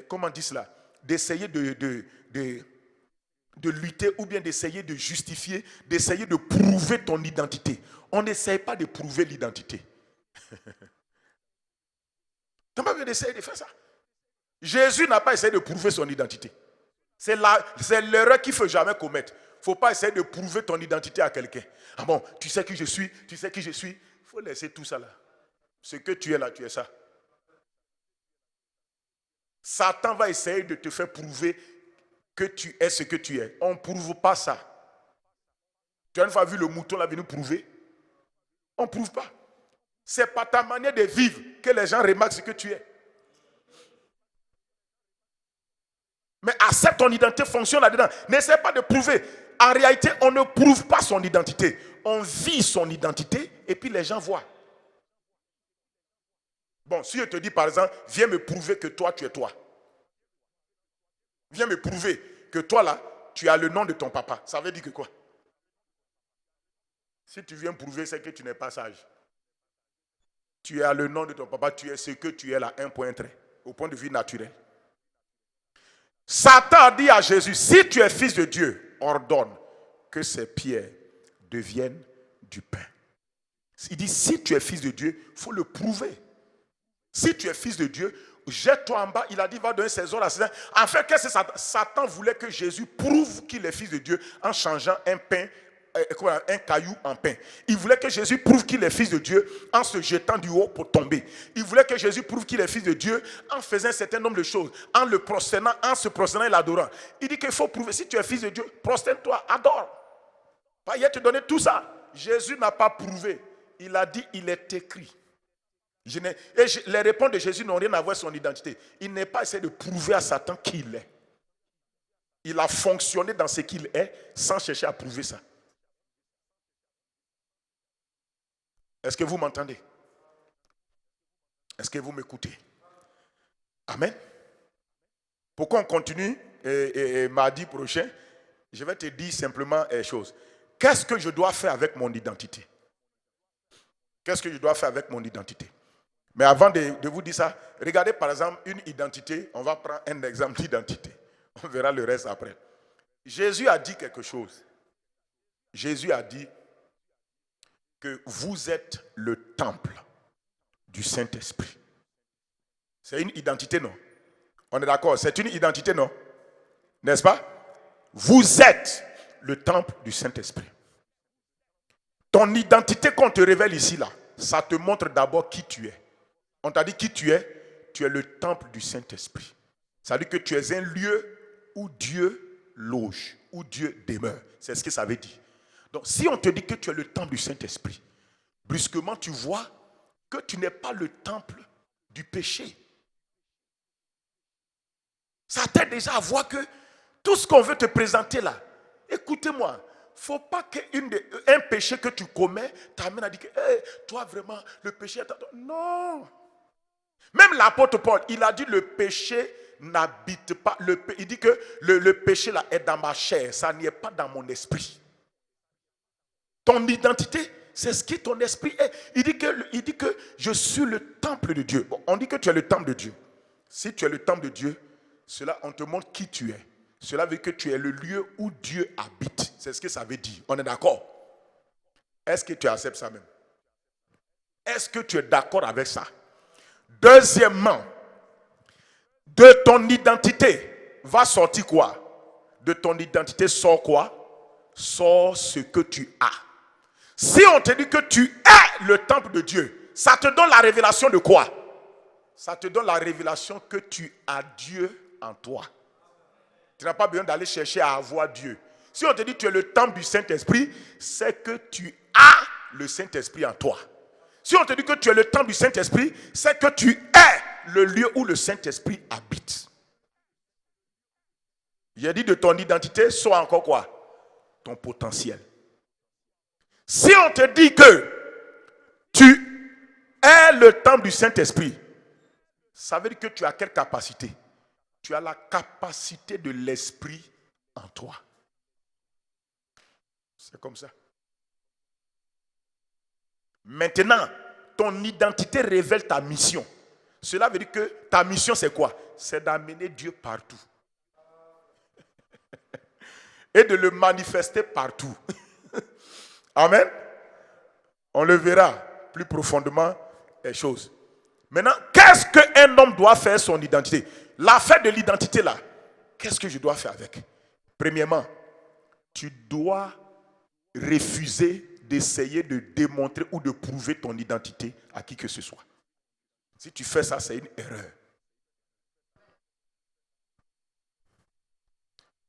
comment on dit cela, d'essayer de lutter ou bien d'essayer de justifier, d'essayer de prouver ton identité. On n'essaye pas de prouver l'identité. Tu n'as pas besoin d'essayer de faire ça. Jésus n'a pas essayé de prouver son identité. C'est l'erreur qu'il ne faut jamais commettre. Il ne faut pas essayer de prouver ton identité à quelqu'un. Ah bon, tu sais qui je suis, tu sais qui je suis. Il faut laisser tout ça là. Ce que tu es là, tu es ça. Satan va essayer de te faire prouver que tu es ce que tu es. On ne prouve pas ça. Tu as une fois vu le mouton là venir prouver? On ne prouve pas. C'est par ta manière de vivre que les gens remarquent ce que tu es. Mais accepte ton identité, fonctionne là-dedans. N'essaie pas de prouver. En réalité, on ne prouve pas son identité. On vit son identité et puis les gens voient. Bon, si je te dis par exemple, viens me prouver que toi, tu es toi. Viens me prouver que toi là, tu as le nom de ton papa. Ça veut dire que quoi? Si tu viens prouver, c'est que tu n'es pas sage. Tu as le nom de ton papa, tu es ce que tu es là, un point trait, au point de vue naturel. Satan a dit à Jésus, si tu es fils de Dieu, ordonne que ces pierres deviennent du pain. Il dit, si tu es fils de Dieu, il faut le prouver. Si tu es fils de Dieu, jette-toi en bas. Il a dit, va donner ses ordres à ses enfants. En fait, qu'est-ce que Satan voulait que Jésus prouve qu'il est fils de Dieu en changeant un pain, un caillou en pain. Il voulait que Jésus prouve qu'il est fils de Dieu en se jetant du haut pour tomber. Il voulait que Jésus prouve qu'il est fils de Dieu en faisant un certain nombre de choses, en le prosternant, en se prosternant et l'adorant. Il dit qu'il faut prouver, si tu es fils de Dieu, prosterne-toi, adore. Pas hier te donner tout ça. Jésus n'a pas prouvé. Il a dit, il est écrit. Les réponses de Jésus n'ont rien à voir avec son identité. Il n'est pas essayé de prouver à Satan qui il est. Il a fonctionné dans ce qu'il est sans chercher à prouver ça. Est-ce que vous m'entendez? Est-ce que vous m'écoutez? Amen. Pour qu'on continue, et mardi prochain, je vais te dire simplement une chose. Qu'est-ce que je dois faire avec mon identité? Qu'est-ce que je dois faire avec mon identité? Mais avant de vous dire ça, regardez par exemple une identité. On va prendre un exemple d'identité. On verra le reste après. Jésus a dit quelque chose. Jésus a dit que vous êtes le temple du Saint-Esprit. C'est une identité, non? On est d'accord? C'est une identité, non? N'est-ce pas? Vous êtes le temple du Saint-Esprit. Ton identité qu'on te révèle ici, là, ça te montre d'abord qui tu es. On t'a dit qui tu es le temple du Saint-Esprit. Ça veut dire que tu es un lieu où Dieu loge, où Dieu demeure. C'est ce que ça veut dire. Donc, si on te dit que tu es le temple du Saint-Esprit, brusquement, tu vois que tu n'es pas le temple du péché. Ça t'aide déjà à voir que tout ce qu'on veut te présenter là, écoutez-moi, il ne faut pas qu'un péché que tu commets t'amène à dire que hey, toi vraiment, le péché est à toi. Non. Même l'apôtre Paul, il a dit le péché n'habite pas. Il dit que le péché là est dans ma chair, ça n'y est pas dans mon esprit. Ton identité, c'est ce qui ton esprit est. Il dit que je suis le temple de Dieu. Bon, on dit que tu es le temple de Dieu. Si tu es le temple de Dieu, cela, on te montre qui tu es. Cela veut dire que tu es le lieu où Dieu habite. C'est ce que ça veut dire. On est d'accord? Est-ce que tu acceptes ça même? Est-ce que tu es d'accord avec ça? Deuxièmement, de ton identité va sortir quoi? De ton identité sort quoi? Sort ce que tu as. Si on te dit que tu es le temple de Dieu, ça te donne la révélation de quoi? Ça te donne la révélation que tu as Dieu en toi. Tu n'as pas besoin d'aller chercher à avoir Dieu. Si on te dit que tu es le temple du Saint-Esprit, c'est que tu as le Saint-Esprit en toi. Si on te dit que tu es le temple du Saint-Esprit, c'est que tu es le lieu où le Saint-Esprit habite. J'ai dit de ton identité, soit encore quoi? Ton potentiel. Si on te dit que tu es le temple du Saint-Esprit, ça veut dire que tu as quelle capacité? Tu as la capacité de l'Esprit en toi. C'est comme ça. Maintenant, ton identité révèle ta mission. Cela veut dire que ta mission, c'est quoi? C'est d'amener Dieu partout. Et de le manifester partout. Amen. On le verra plus profondément les choses. Maintenant, qu'est-ce qu'un homme doit faire son identité? L'affaire de l'identité là, qu'est-ce que je dois faire avec? Premièrement, tu dois refuser d'essayer de démontrer ou de prouver ton identité à qui que ce soit. Si tu fais ça, c'est une erreur.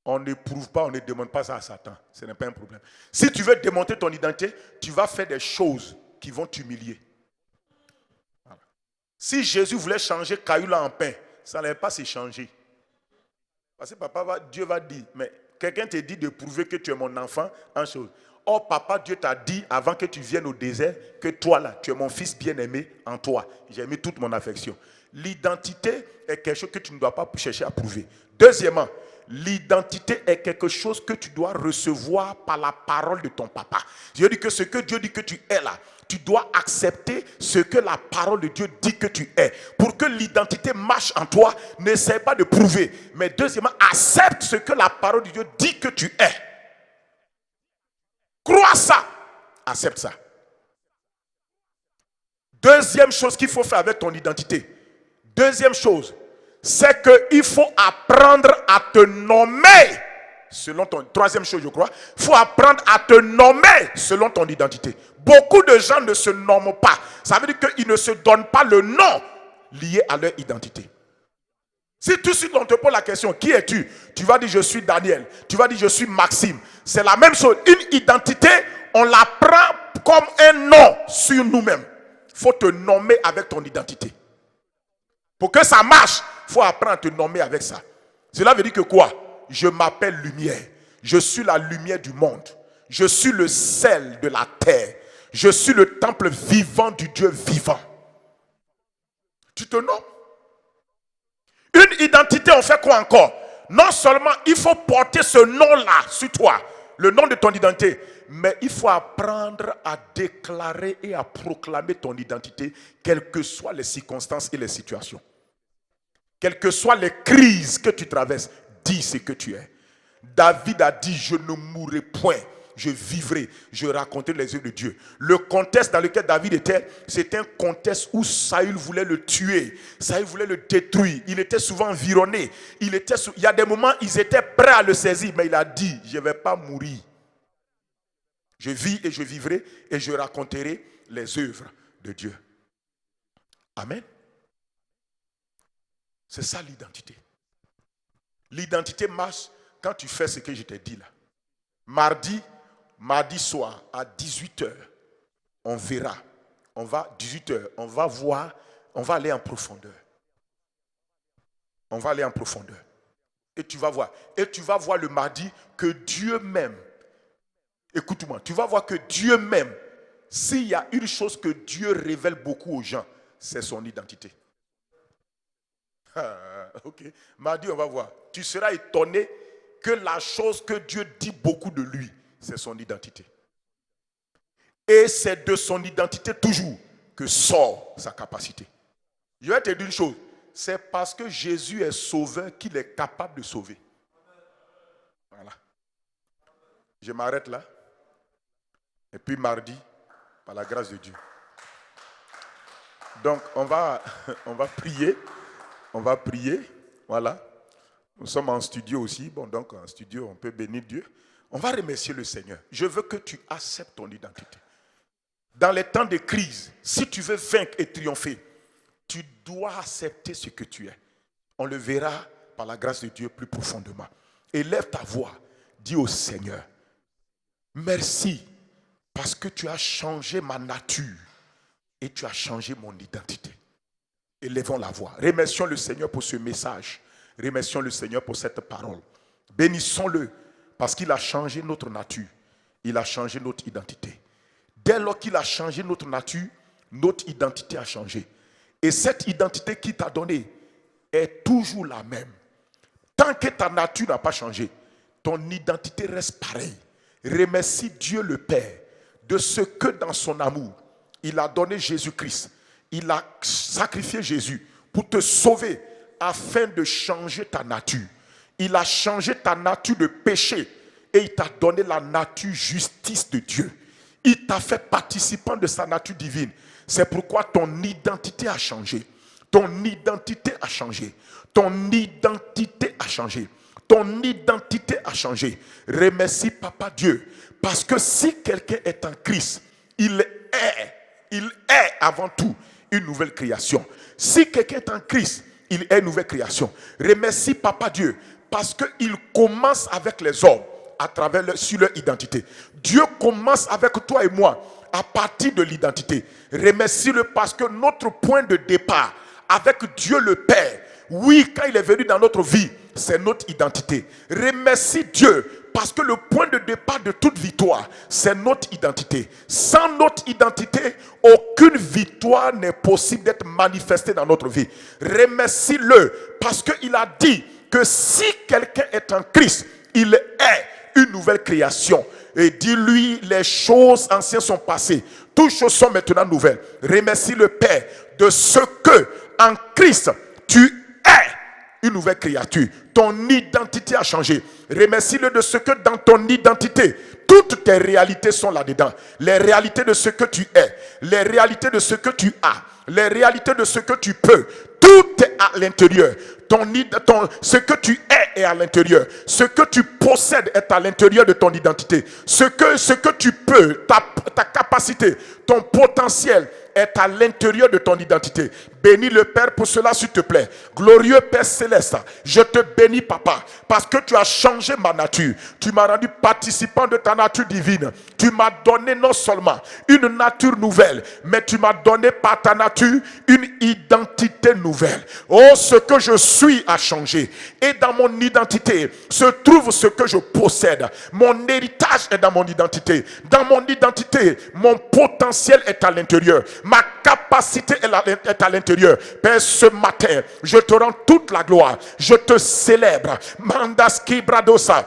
On ne prouve pas, on ne demande pas ça à Satan. Ce n'est pas un problème. Si tu veux démontrer ton identité, tu vas faire des choses qui vont t'humilier. Voilà. Si Jésus voulait changer caillou en pain, ça n'allait pas se changer. Parce que Dieu va dire, mais quelqu'un te dit de prouver que tu es mon enfant en chose. Or, papa, Dieu t'a dit avant que tu viennes au désert que toi là, tu es mon fils bien-aimé en toi. J'ai mis toute mon affection. L'identité est quelque chose que tu ne dois pas chercher à prouver. Deuxièmement, l'identité est quelque chose que tu dois recevoir par la parole de ton papa. Je dis que ce que Dieu dit que tu es là, tu dois accepter ce que la parole de Dieu dit que tu es. Pour que l'identité marche en toi, n'essaie pas de prouver. Mais deuxièmement, accepte ce que la parole de Dieu dit que tu es. Crois ça. Accepte ça. Deuxième chose qu'il faut faire avec ton identité. Deuxième chose, c'est qu'il faut apprendre à te nommer selon ton... Troisième chose, je crois. Il faut apprendre à te nommer selon ton identité. Beaucoup de gens ne se nomment pas. Ça veut dire qu'ils ne se donnent pas le nom lié à leur identité. Si tout de suite on te pose la question, qui es-tu? Tu vas dire je suis Daniel. Tu vas dire je suis Maxime. C'est la même chose. Une identité, on la prend comme un nom sur nous-mêmes. Il faut te nommer avec ton identité. Pour que ça marche, il faut apprendre à te nommer avec ça. Cela veut dire que quoi? Je m'appelle lumière. Je suis la lumière du monde. Je suis le sel de la terre. Je suis le temple vivant du Dieu vivant. Tu te nommes. Une identité, on fait quoi encore? Non seulement il faut porter ce nom-là sur toi, le nom de ton identité, mais il faut apprendre à déclarer et à proclamer ton identité, quelles que soient les circonstances et les situations. Quelles que soient les crises que tu traverses, dis ce que tu es. David a dit, je ne mourrai point, je vivrai, je raconterai les œuvres de Dieu. Le contexte dans lequel David était, c'était un contexte où Saül voulait le tuer, Saül voulait le détruire, il était souvent environné, il y a des moments, ils étaient prêts à le saisir, mais il a dit, je ne vais pas mourir. Je vis et je vivrai et je raconterai les œuvres de Dieu. Amen. C'est ça l'identité. L'identité marche quand tu fais ce que je t'ai dit là. Mardi soir à 18h, on verra. 18h, on va voir, on va aller en profondeur. On va aller en profondeur. Et tu vas voir. Et tu vas voir le mardi que Dieu m'aime. Écoute-moi, tu vas voir que Dieu m'aime. S'il y a une chose que Dieu révèle beaucoup aux gens, c'est son identité. Ok. Mardi, on va voir. Tu seras étonné que la chose que Dieu dit beaucoup de lui, c'est son identité. Et c'est de son identité toujours que sort sa capacité. Je vais te dire une chose. C'est parce que Jésus est sauveur qu'il est capable de sauver. Voilà. Je m'arrête là. Et puis mardi, par la grâce de Dieu. Donc, on va prier. On va prier. Voilà. Nous sommes en studio aussi. Bon, donc en studio, on peut bénir Dieu. On va remercier le Seigneur. Je veux que tu acceptes ton identité. Dans les temps de crise, si tu veux vaincre et triompher, tu dois accepter ce que tu es. On le verra par la grâce de Dieu plus profondément. Élève ta voix. Dis au Seigneur, merci parce que tu as changé ma nature et tu as changé mon identité. Élevons la voix. Remercions le Seigneur pour ce message. Remercions le Seigneur pour cette parole. Bénissons-le parce qu'il a changé notre nature. Il a changé notre identité. Dès lors qu'il a changé notre nature, notre identité a changé. Et cette identité qu'il t'a donnée est toujours la même. Tant que ta nature n'a pas changé, ton identité reste pareille. Remercie Dieu le Père de ce que dans son amour, il a donné Jésus-Christ. Il a sacrifié Jésus pour te sauver afin de changer ta nature. Il a changé ta nature de péché et il t'a donné la nature justice de Dieu. Il t'a fait participant de sa nature divine. C'est pourquoi ton identité a changé. Ton identité a changé. Ton identité a changé. Ton identité a changé. Remercie Papa Dieu. Parce que si quelqu'un est en Christ, il est avant tout une nouvelle création. Si quelqu'un est en Christ, il est une nouvelle création. Remercie Papa Dieu parce qu'il commence avec les hommes sur leur identité. Dieu commence avec toi et moi à partir de l'identité. Remercie-le parce que notre point de départ avec Dieu le Père, oui, quand il est venu dans notre vie, c'est notre identité. Remercie Dieu parce que le point de départ de toute victoire, c'est notre identité. Sans notre identité, aucune victoire n'est possible d'être manifestée dans notre vie. Remercie-le parce qu'il a dit que si quelqu'un est en Christ, il est une nouvelle création. Et dis-lui, les choses anciennes sont passées. Toutes choses sont maintenant nouvelles. Remercie le Père de ce que en Christ, tu es une nouvelle créature. Ton identité a changé. Remercie-le de ce que dans ton identité, toutes tes réalités sont là-dedans. Les réalités de ce que tu es, les réalités de ce que tu as, les réalités de ce que tu peux. Tout est à l'intérieur. Ce que tu es est à l'intérieur. Ce que tu possèdes est à l'intérieur de ton identité. Ce que tu peux, ta capacité, ton potentiel est à l'intérieur de ton identité. Bénis le Père pour cela, s'il te plaît. Glorieux Père Céleste, je te bénis, Papa, parce que tu as changé ma nature. Tu m'as rendu participant de ta nature divine. Tu m'as donné non seulement une nature nouvelle, mais tu m'as donné par ta nature une identité nouvelle. Oh, ce que je suis a changé. Et dans mon identité se trouve ce que je possède. Mon héritage est dans mon identité. Dans mon identité, mon potentiel est à l'intérieur. Ma capacité est à l'intérieur. Père, ce matin, je te rends toute la gloire. Je te célèbre. Mandaski bradosa.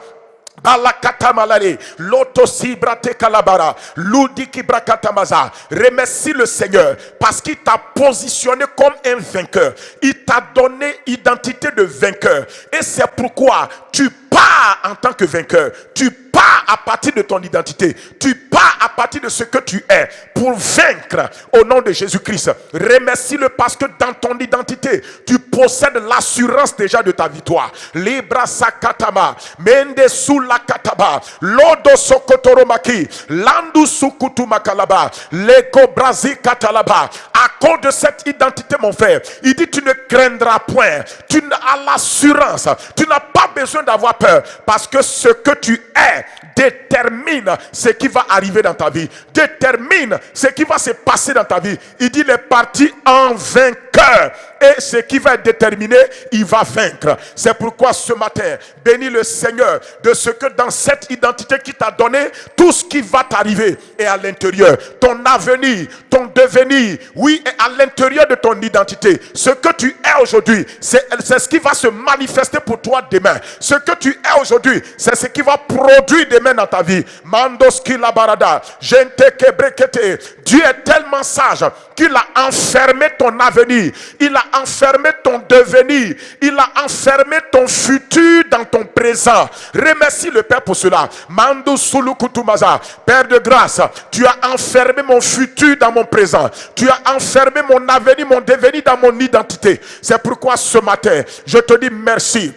Balakata malale, lotosi brate kalabara, ludiki brakatamaza. Remercie le Seigneur parce qu'il t'a positionné comme un vainqueur. Il t'a donné identité de vainqueur. Et c'est pourquoi tu pars en tant que vainqueur. Tu pars à partir de ton identité. Tu pars à partir de ce que tu es pour vaincre au nom de Jésus-Christ. Remercie-le parce que dans ton identité, tu possèdes l'assurance déjà de ta victoire. Libra sakatama, mende sula kataba, lodo sokotoromaki, landu sukutu makalaba, leko brazi katalaba. À cause de cette identité, mon frère, il dit tu ne craindras point. Tu as l'assurance. Tu n'as pas besoin d'avoir peur parce que ce que tu es détermine ce qui va arriver dans ta vie, détermine ce qui va se passer dans ta vie. Il dit il est parti en vainqueur et ce qui va être déterminé, il va vaincre. C'est pourquoi ce matin, bénis le Seigneur de ce que dans cette identité qui t'a donné, tout ce qui va t'arriver est à l'intérieur. Ton avenir, ton devenir, oui, est à l'intérieur de ton identité. Ce que tu es aujourd'hui, c'est ce qui va se manifester pour toi demain. Ce que tu es aujourd'hui, c'est ce qui va produire demain dans ta vie. Mandoski la barada, gente kebrekete. Dieu est tellement sage qu'il a enfermé ton avenir, il a enfermé ton devenir, il a enfermé ton futur dans ton présent. Remercie le Père pour cela. Mando sulukutumaza. Père de grâce, tu as enfermé mon futur dans mon présent. Tu as enfermé mon avenir, mon devenir dans mon identité. C'est pourquoi ce matin, je te dis merci.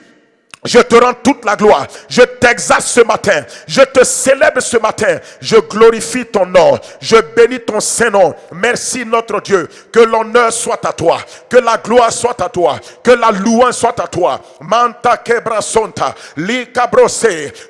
Je te rends toute la gloire. Je t'exalte ce matin. Je te célèbre ce matin. Je glorifie ton nom. Je bénis ton Saint-Nom. Merci notre Dieu. Que l'honneur soit à toi. Que la gloire soit à toi. Que la louange soit à toi. Manta kebrasonta. Li cabrose.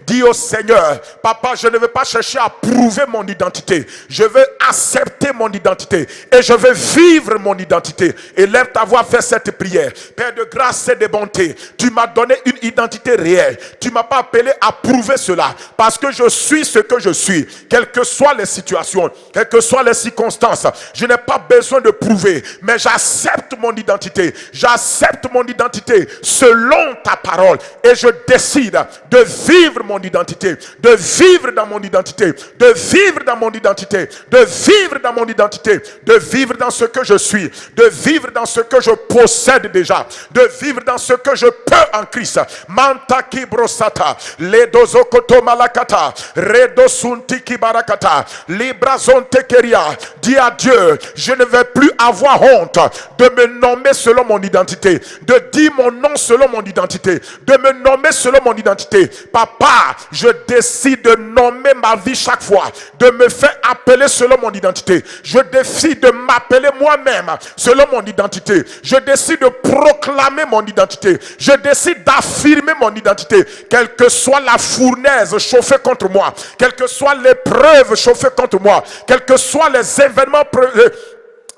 Dis au Seigneur, Papa, je ne veux pas chercher à prouver mon identité. Je veux accepter mon identité. Et je veux vivre mon identité. Et lève ta voix, fais cette prière. Père de grâce et de bonté, tu m'as donné une identité réelle. Tu m'as pas appelé à prouver cela parce que je suis ce que je suis, quelles que soient les situations, quelles que soient les circonstances. Je n'ai pas besoin de prouver, mais j'accepte mon identité. J'accepte mon identité selon ta parole et je décide de vivre mon identité, de vivre dans mon identité, de vivre dans mon identité, de vivre dans mon identité, de vivre dans ce que je suis, de vivre dans ce que je possède déjà, de vivre dans ce que je peux en Christ. Manta kibrosata, ledozokoto malakata, redosunti kibarakata, librazonte keria. Dis à Dieu, je ne vais plus avoir honte de me nommer selon mon identité, de dire mon nom selon mon identité, de me nommer selon mon identité. Papa, je décide de nommer ma vie chaque fois, de me faire appeler selon mon identité. Je décide de m'appeler moi-même selon mon identité. Je décide de proclamer mon identité. Je décide d'affirmer mon identité, quelle que soit la fournaise chauffée contre moi, quelle que soit l'épreuve chauffée contre moi, quels que soient les événements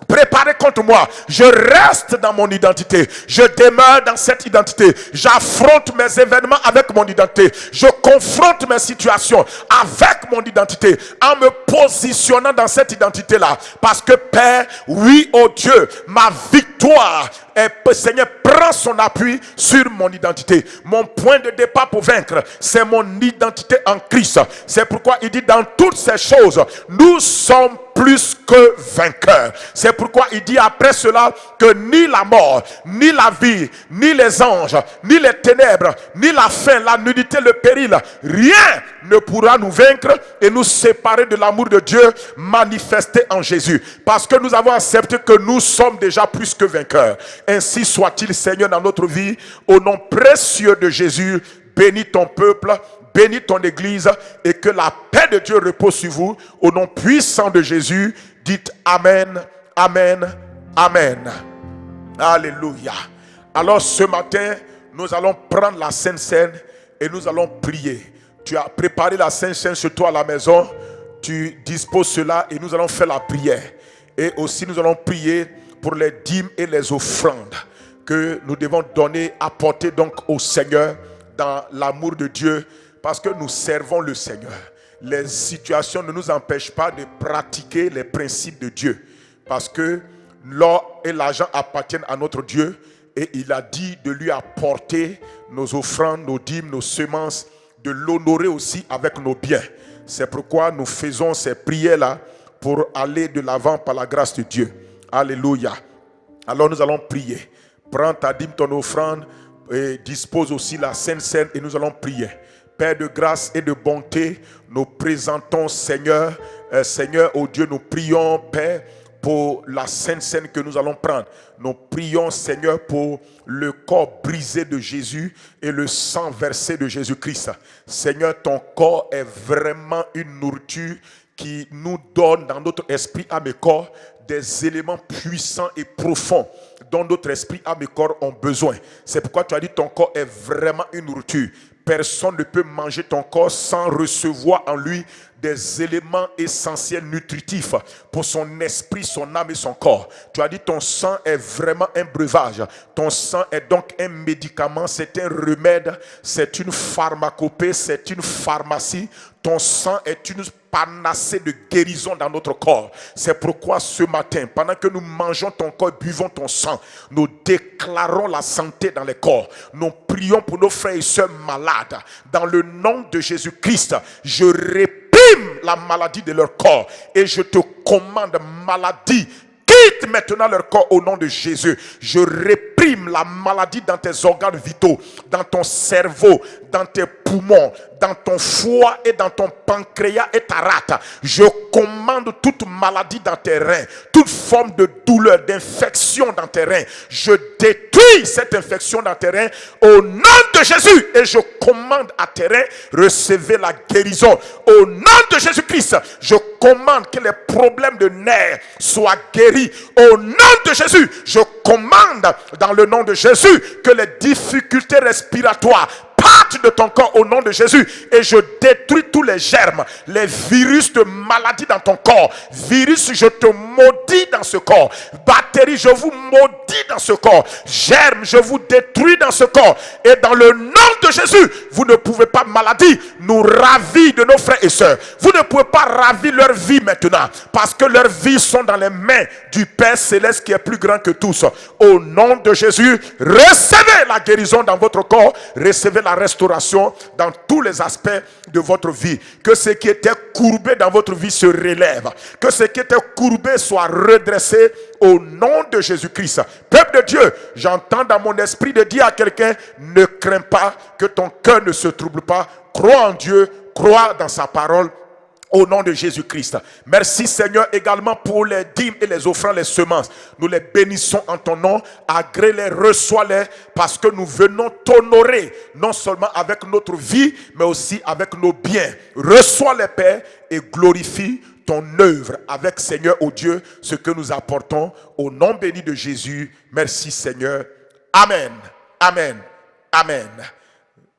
préparé contre moi, je reste dans mon identité, je demeure dans cette identité, j'affronte mes événements avec mon identité, je confronte mes situations avec mon identité, en me positionnant dans cette identité là, parce que Père, oui, oh Dieu, ma victoire est, Seigneur, prend son appui sur mon identité. Mon point de départ pour vaincre, c'est mon identité en Christ. C'est pourquoi il dit dans toutes ces choses, nous sommes plus que vainqueurs. C'est pourquoi il dit après cela que ni la mort, ni la vie, ni les anges, ni les ténèbres, ni la faim, la nudité, le péril, rien ne pourra nous vaincre et nous séparer de l'amour de Dieu manifesté en Jésus. Parce que nous avons accepté que nous sommes déjà plus que vainqueurs. Ainsi soit-il, Seigneur, dans notre vie. Au nom précieux de Jésus, bénis ton peuple, bénis ton église et que la paix de Dieu repose sur vous. Au nom puissant de Jésus, dites Amen, Amen, Amen. Alléluia. Alors ce matin, nous allons prendre la Sainte Seine et nous allons prier. Tu as préparé la Sainte Seine sur toi à la maison. Tu disposes cela et nous allons faire la prière. Et aussi nous allons prier pour les dîmes et les offrandes. que nous devons donner, apporter donc au Seigneur dans l'amour de Dieu, parce que nous servons le Seigneur. Les situations ne nous empêchent pas de pratiquer les principes de Dieu, parce que l'or et l'argent appartiennent à notre Dieu, et il a dit de lui apporter nos offrandes, nos dîmes, nos semences, de l'honorer aussi avec nos biens. C'est pourquoi nous faisons ces prières-là pour aller de l'avant par la grâce de Dieu. Alléluia. Alors nous allons prier. Prends ta dîme, ton offrande, et dispose aussi la Sainte Seine et nous allons prier. Père de grâce et de bonté, nous présentons Seigneur, Seigneur, oh Dieu, nous prions, Père, pour la Sainte Seine que nous allons prendre. Nous prions, Seigneur, pour le corps brisé de Jésus et le sang versé de Jésus-Christ. Seigneur, ton corps est vraiment une nourriture qui nous donne dans notre esprit, âme et corps, des éléments puissants et profonds dont notre esprit, âme et corps ont besoin. C'est pourquoi tu as dit ton corps est vraiment une nourriture. Personne ne peut manger ton corps sans recevoir en lui des éléments essentiels nutritifs pour son esprit, son âme et son corps. Tu as dit ton sang est vraiment un breuvage. Ton sang est donc un médicament, c'est un remède, c'est une pharmacopée, c'est une pharmacie. Ton sang est une panacée de guérison dans notre corps. C'est pourquoi ce matin, pendant que nous mangeons ton corps et buvons ton sang, nous déclarons la santé dans les corps. Nous prions pour nos frères et sœurs malades. Dans le nom de Jésus-Christ, je réprime la maladie de leur corps et je te commande, maladie, quitte maintenant leur corps au nom de Jésus. Je réprime la maladie dans tes organes vitaux, dans ton cerveau, dans tes poumons, dans ton foie et dans ton pancréas et ta rate. Je commande toute maladie dans tes reins, toute forme de douleur, d'infection dans tes reins. Je détruis cette infection dans tes reins au nom de Jésus et je commande à tes reins, recevez la guérison. Au nom de Jésus-Christ, je commande que les problèmes de nerfs soient guéris. Au nom de Jésus, je commande dans le nom de Jésus que les difficultés respiratoires partent de ton corps au nom de Jésus et je détruis tous les germes, les virus de maladie dans ton corps. Virus, je te maudis dans ce corps. Bactéries, je vous maudis dans ce corps. Germes, je vous détruis dans ce corps. Et dans le nom de Jésus, vous ne pouvez pas, maladie, nous ravir de nos frères et sœurs. Vous ne pouvez pas ravir leur vie maintenant, parce que leurs vies sont dans les mains du Père Céleste qui est plus grand que tous. Au nom de Jésus, recevez la guérison dans votre corps, recevez la restauration dans tous les aspects de votre vie. Que ce qui était courbé dans votre vie se relève. Que ce qui était courbé soit redressé au nom de Jésus-Christ. Peuple de Dieu, j'entends dans mon esprit de dire à quelqu'un, ne crains pas, que ton cœur ne se trouble pas. Crois en Dieu, crois dans sa parole. Au nom de Jésus-Christ. Merci Seigneur également pour les dîmes et les offrandes, les semences. Nous les bénissons en ton nom. Agrée-les, reçois-les, parce que nous venons t'honorer, non seulement avec notre vie, mais aussi avec nos biens. Reçois-les, Père, et glorifie ton œuvre avec, Seigneur, ô Dieu, ce que nous apportons. Au nom béni de Jésus. Merci Seigneur. Amen. Amen. Amen.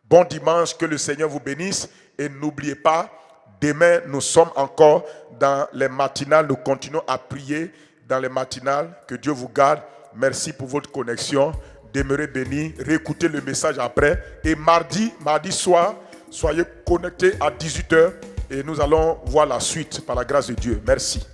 Bon dimanche, que le Seigneur vous bénisse. Et n'oubliez pas, demain, nous sommes encore dans les matinales. Nous continuons à prier dans les matinales. Que Dieu vous garde. Merci pour votre connexion. Demeurez bénis. Réécoutez le message après. Et mardi soir, soyez connectés à 18h. Et nous allons voir la suite par la grâce de Dieu. Merci.